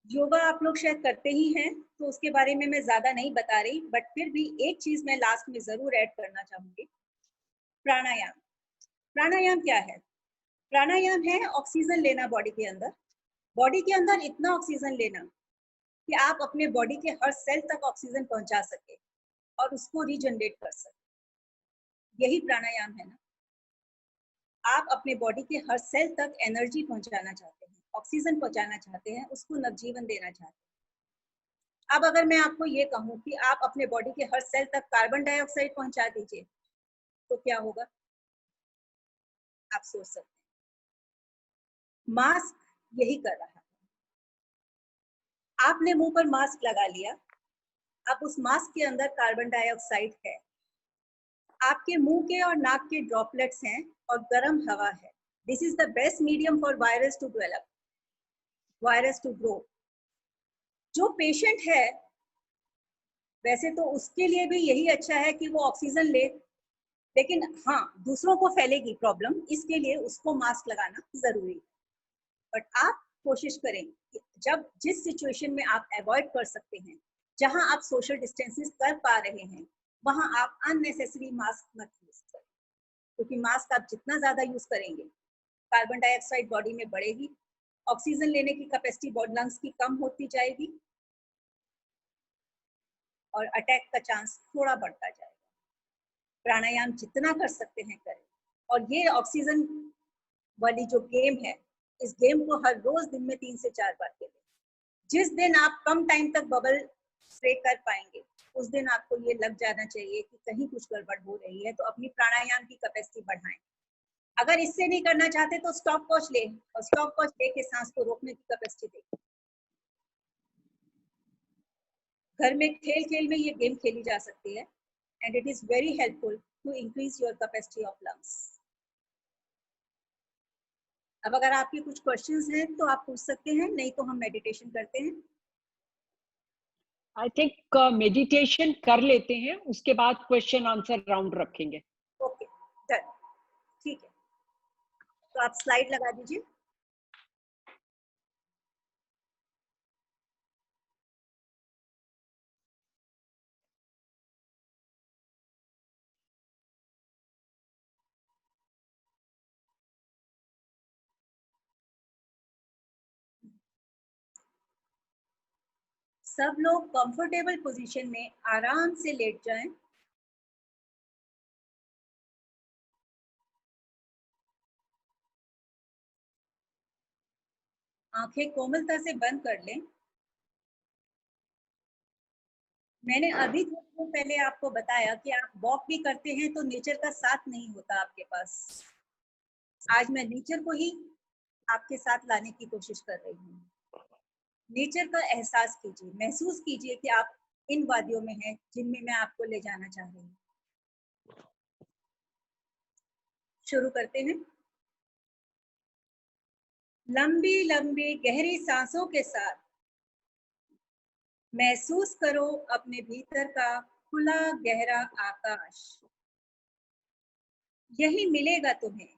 योगा आप लोग शायद करते ही हैं तो उसके बारे में मैं ज्यादा नहीं बता रही, बट फिर भी एक चीज मैं लास्ट में जरूर ऐड करना चाहूंगी। प्राणायाम। प्राणायाम क्या है? प्राणायाम है ऑक्सीजन लेना बॉडी के अंदर। बॉडी के अंदर इतना ऑक्सीजन लेना कि आप अपने बॉडी के हर सेल तक ऑक्सीजन पहुंचा सके और उसको रीजनरेट कर सके। यही प्राणायाम है ना। आप अपने बॉडी के हर सेल तक एनर्जी पहुंचाना चाहते हैं, ऑक्सीजन पहुंचाना चाहते हैं, उसको नवजीवन देना चाहते हैं। अब अगर मैं आपको ये कहूँ कि आप अपने बॉडी के हर सेल तक कार्बन डाइऑक्साइड पहुंचा दीजिए तो क्या होगा? आप सोच सकते हैं। मास्क यही कर रहा है। आपने मुंह पर मास्क लगा लिया, अब उस मास्क के अंदर कार्बन डाइऑक्साइड है, आपके मुंह के और नाक के ड्रॉपलेट्स हैं और गर्म हवा है। This is the best medium for virus to develop, virus to grow. जो पेशेंट है वैसे तो उसके लिए भी यही अच्छा है कि वो ऑक्सीजन ले, लेकिन हाँ दूसरों को फैलेगी प्रॉब्लम, इसके लिए उसको मास्क लगाना जरूरी है। बट आप कोशिश करें कि जब जिस सिचुएशन में आप अवॉइड कर सकते हैं, जहां आप सोशल डिस्टेंसेस कर पा रहे हैं, वहां आप अननेसेसरी मास्क मत यूज करें, क्योंकि मास्क आप जितना ज्यादा यूज करेंगे कार्बन डाइऑक्साइड बॉडी में बढ़ेगी, ऑक्सीजन लेने की कैपेसिटी लंग्स की कम होती जाएगी और अटैक का चांस थोड़ा बढ़ता जाएगा। प्राणायाम जितना कर सकते हैं करें। और ये ऑक्सीजन वाली जो गेम है, इस गेम को हर रोज दिन में 3 से 4 बार खेलें। जिस दिन आप कम टाइम तक बबल स्प्रे कर पाएंगे, उस दिन आपको ये लग जाना चाहिए कि कहीं कुछ गड़बड़ हो रही है, तो अपनी प्राणायाम की कैपेसिटी बढ़ाएं। अगर इससे नहीं करना चाहते तो स्टॉप वॉच लें और स्टॉप वॉच लेके सांस को रोकने की कैपेसिटी दें। घर में खेल खेल में ये गेम खेली जा सकती है and it is very helpful to increase your capacity of lungs. अब अगर आपके कुछ क्वेश्चंस हैं तो आप पूछ सकते हैं, नहीं तो हम मेडिटेशन करते हैं। आई थिंक मेडिटेशन कर लेते हैं, उसके बाद क्वेश्चन आंसर राउंड रखेंगे। ओके, डन, ठीक है। तो आप स्लाइड लगा दीजिए। सब लोग कंफर्टेबल पोजीशन में आराम से लेट जाएं। आंखें कोमलता से बंद कर लें। मैंने अभी थोड़ी देर पहले आपको बताया कि आप वॉक भी करते हैं तो नेचर का साथ नहीं होता आपके पास। आज मैं नेचर को ही आपके साथ लाने की कोशिश कर रही हूँ। नेचर का एहसास कीजिए, महसूस कीजिए कि आप इन वादियों में हैं जिनमें मैं आपको ले जाना चाह रही हूँ। शुरू करते हैं। लंबी लंबी गहरी सांसों के साथ महसूस करो अपने भीतर का खुला गहरा आकाश। यही मिलेगा तुम्हें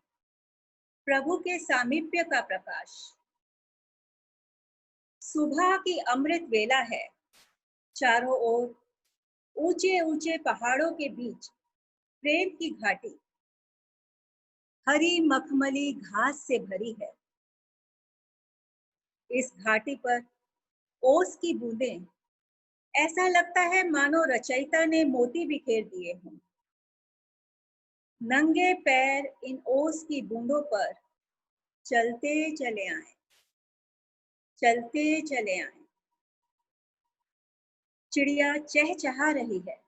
प्रभु के सामीप्य का प्रकाश। सुबह की अमृत वेला है, चारों ओर ऊंचे ऊंचे पहाड़ों के बीच प्रेम की घाटी हरी मखमली घास से भरी है। इस घाटी पर ओस की बूंदें, ऐसा लगता है मानो रचयिता ने मोती बिखेर दिए हों। नंगे पैर इन ओस की बूंदों पर चलते चले आए, चलते चले आए। चिड़िया चहचहा रही है,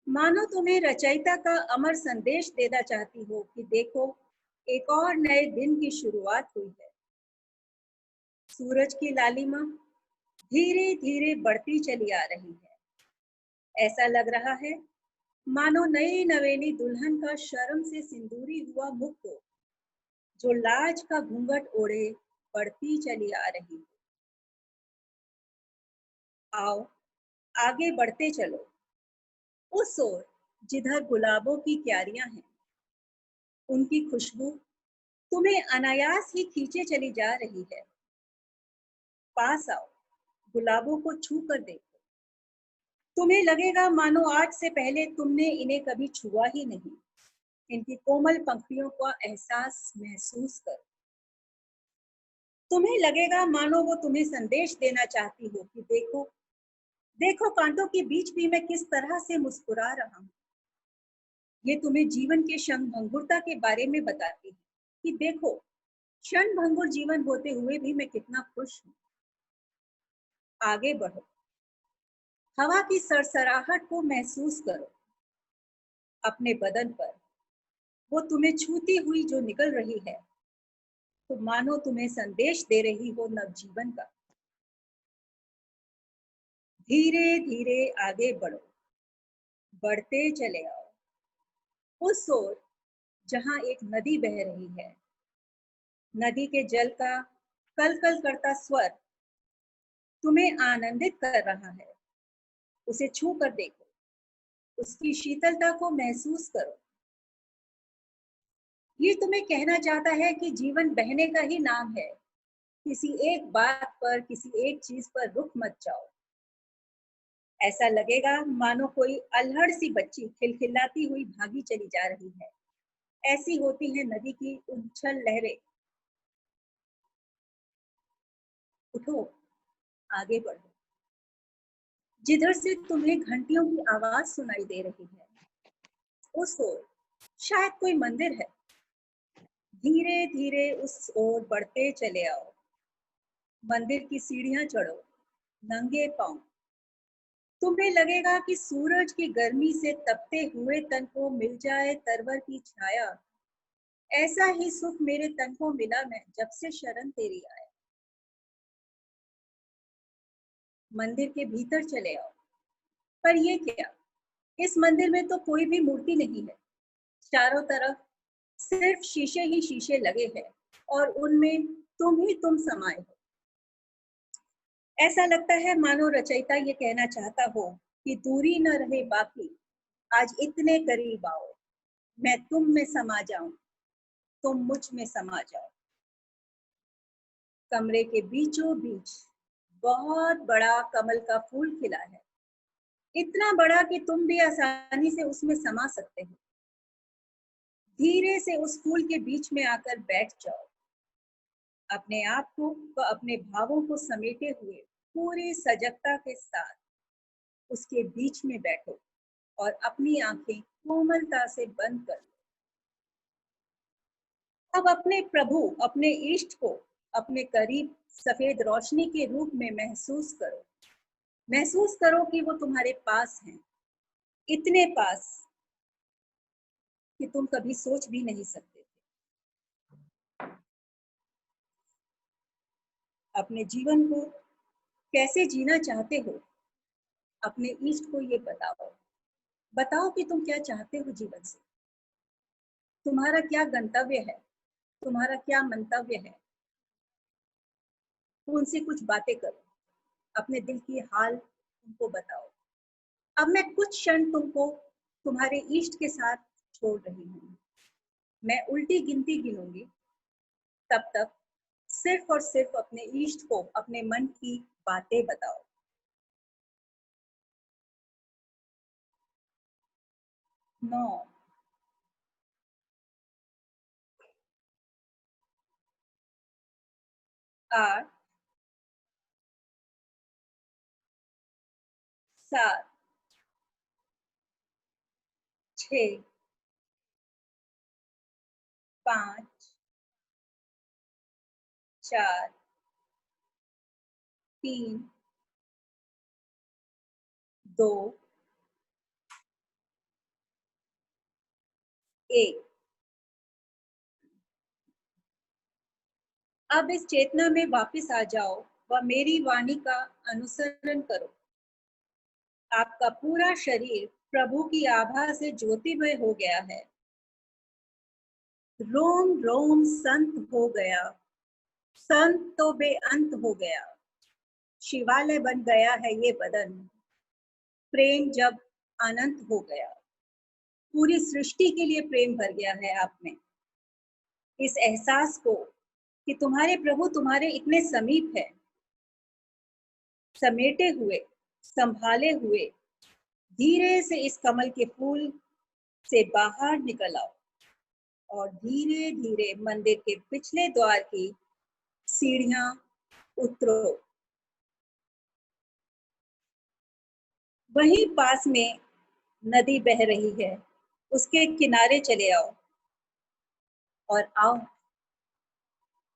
मानो तुम्हें रचयिता का अमर संदेश देना चाहती हो कि देखो, एक और नए दिन की शुरुआत हुई है। सूरज की लालिमा धीरे धीरे बढ़ती चली आ रही है। ऐसा लग रहा है मानो नई नवेली दुल्हन का शर्म से सिंदूरी हुआ मुख हो, जो लाज का घूंघट ओढ़े बढ़ती चली आ रही है। आओ आगे बढ़ते चलो, उस ओर जिधर गुलाबों की क्यारियां हैं। उनकी खुशबू तुम्हें अनायास ही खींचे चली जा रही है। पास आओ, गुलाबों को छू कर देखो। तुम्हें लगेगा मानो आज से पहले तुमने इन्हें कभी छुआ ही नहीं। इनकी कोमल पंखुड़ियों का एहसास महसूस करो। तुम्हें लगेगा मानो वो तुम्हें संदेश देना चाहती हो कि देखो, देखो कांटों के बीच भी मैं किस तरह से मुस्कुरा रहा हूँ। ये तुम्हें जीवन के क्षण भंगुरता के बारे में बताती है कि देखो, क्षण भंगुर जीवन होते हुए भी मैं कितना खुश हूँ। आगे बढ़ो, हवा की सरसराहट को महसूस करो अपने बदन पर। वो तुम्हें छूती हुई जो निकल रही है, तो मानो तुम्हें संदेश दे रही हो नवजीवन का। धीरे धीरे आगे बढ़ो, बढ़ते चले आओ उस ओर जहां एक नदी बह रही है। नदी के जल का कल कल करता स्वर तुम्हें आनंदित कर रहा है। उसे छू कर देखो, उसकी शीतलता को महसूस करो। ये तुम्हें कहना चाहता है कि जीवन बहने का ही नाम है। किसी एक बात पर, किसी एक चीज पर रुक मत जाओ। ऐसा लगेगा मानो कोई अल्हड़ सी बच्ची खिलखिलाती हुई भागी चली जा रही है। ऐसी होती है नदी की उछल लहरें। उठो, आगे बढ़ो। जिधर से तुम्हें घंटियों की आवाज सुनाई दे रही है, उस ओर शायद कोई मंदिर है। धीरे धीरे उस ओर बढ़ते चले आओ। मंदिर की सीढ़ियां चढ़ो, नंगे पांव। तुम्हें लगेगा कि सूरज की गर्मी से तपते हुए तन को मिल जाए तरवर की छाया। ऐसा ही सुख मेरे तन को मिला मैं जब से शरण तेरी आया। मंदिर के भीतर चले आओ। पर ये क्या, इस मंदिर में तो कोई भी मूर्ति नहीं है। चारों तरफ सिर्फ शीशे ही शीशे लगे हैं और उनमें तुम ही तुम समाये हो। ऐसा लगता है मानो रचयिता ये कहना चाहता हो कि दूरी न रहे बाकी, आज इतने करीब आओ। मैं तुम में समा जाऊं, तुम मुझ में समा जाओ। कमरे के बीचों बीच बहुत बड़ा कमल का फूल खिला है, इतना बड़ा कि तुम भी आसानी से उसमें समा सकते हो। धीरे से उस फूल के बीच में आकर बैठ जाओ। अपने आप को व अपने भावों को समेटे हुए पूरी सजगता के साथ उसके बीच में बैठो और अपनी आंखें कोमलता से बंद कर लो। अब अपने प्रभु, अपने इष्ट को अपने करीब सफेद रोशनी के रूप में महसूस करो। महसूस करो कि वो तुम्हारे पास हैं, इतने पास कि तुम कभी सोच भी नहीं सकते थे। अपने जीवन को कैसे जीना चाहते हो, अपने इष्ट को ये बताओ। बताओ कि तुम क्या चाहते हो जीवन से, तुम्हारा क्या गंतव्य है, तुम्हारा क्या मंतव्य है। उनसे कुछ बातें करो, अपने दिल की हाल उनको बताओ। अब मैं कुछ क्षण तुमको तुम्हारे इष्ट के साथ छोड़ रही हूँ। मैं उल्टी गिनती गिनूंगी, तब तक सिर्फ और सिर्फ अपने इष्ट को अपने मन की बातें बताओ। 9, 8, 7, 6, 5, 4, 3, 2, 1। अब इस चेतना में वापस आ जाओ व मेरी वाणी का अनुसरण करो। आपका पूरा शरीर प्रभु की आभा से ज्योतिमय हो गया है। रोम रोम संत हो गया, संत तो बेअंत हो गया। शिवालय बन गया है ये बदन, प्रेम जब अनंत हो गया। पूरी सृष्टि के लिए प्रेम भर गया है आप में। इस एहसास को कि तुम्हारे प्रभु तुम्हारे इतने समीप है, समेटे हुए, संभाले हुए, धीरे से इस कमल के फूल से बाहर निकल आओ और धीरे धीरे मंदिर के पिछले द्वार की सीढ़ियां उतरो। वहीं पास में नदी बह रही है, उसके किनारे चले आओ और आओ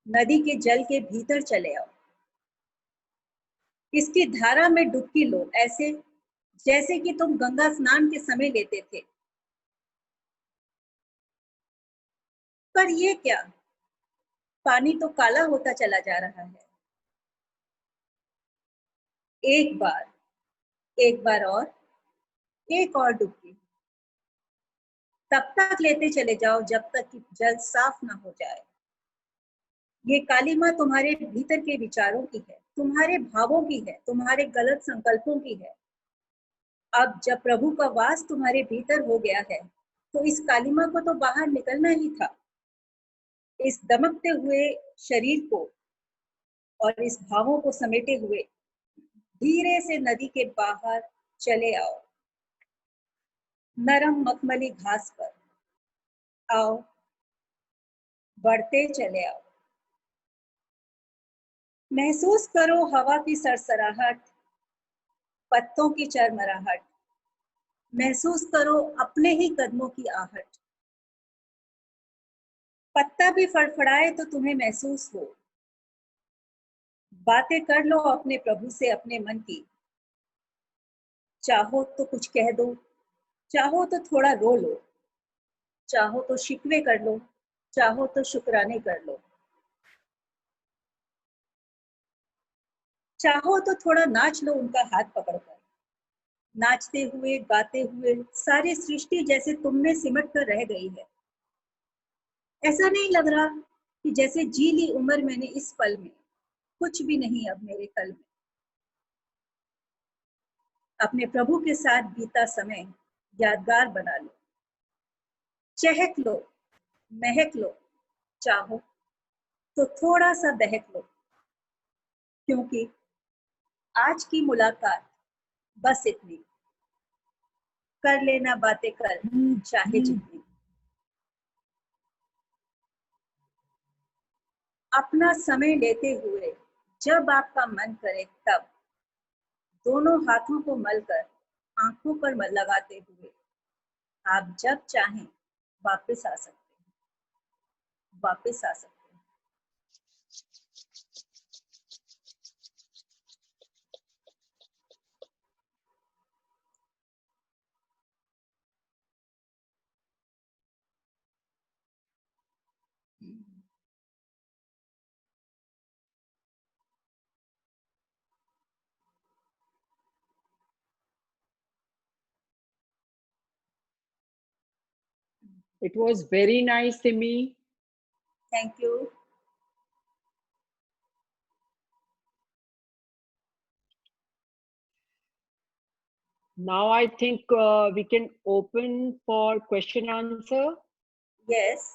नदी के जल के भीतर चले आओ। इसकी धारा में डुबकी लो, ऐसे जैसे कि तुम गंगा स्नान के समय लेते थे। पर ये क्या, पानी तो काला होता चला जा रहा है। एक बार और, एक और डुबकी। तब तक लेते चले जाओ जब तक कि जल साफ ना हो जाए। ये काली माँ तुम्हारे भीतर के विचारों की है, तुम्हारे भावों की है, तुम्हारे गलत संकल्पों की है। अब जब प्रभु का वास तुम्हारे भीतर हो गया है, तो इस काली माँ को तो बाहर निकलना ही था। इस दमकते हुए शरीर को और इस भावों को समेटे हुए धीरे से नदी के बाहर चले आओ नरम मखमली घास पर, आओ बढ़ते चले आओ। महसूस करो हवा की सरसराहट, पत्तों की चरमराहट, महसूस करो अपने ही कदमों की आहट। पत्ता भी फड़फड़ाए तो तुम्हें महसूस हो। बातें कर लो अपने प्रभु से अपने मन की, चाहो तो कुछ कह दो, चाहो तो थोड़ा रो लो, चाहो तो शिकवे कर लो, चाहो तो शुक्राने कर लो। चाहो तो थोड़ा नाच लो उनका हाथ पकड़कर, नाचते हुए गाते हुए सारी सृष्टि जैसे तुम में सिमट कर रह गई है। ऐसा नहीं लग रहा कि जैसे जी ली उम्र मैंने इस पल में, कुछ भी नहीं अब मेरे कल में। अपने प्रभु के साथ बीता समय यादगार बना लो, चहक लो, महक लो, चाहो तो थोड़ा सा बहक लो, क्योंकि आज की मुलाकात बस इतनी। कर लेना बातें कर चाहे जितनी। अपना समय लेते हुए जब आपका मन करे तब, दोनों हाथों को मलकर आंखों पर लगाते हुए आप जब चाहें वापस आ सकते हैं, वापस आ सकते हैं। It was very nice, Simi. Thank you. Now I think we can open for question answer. Yes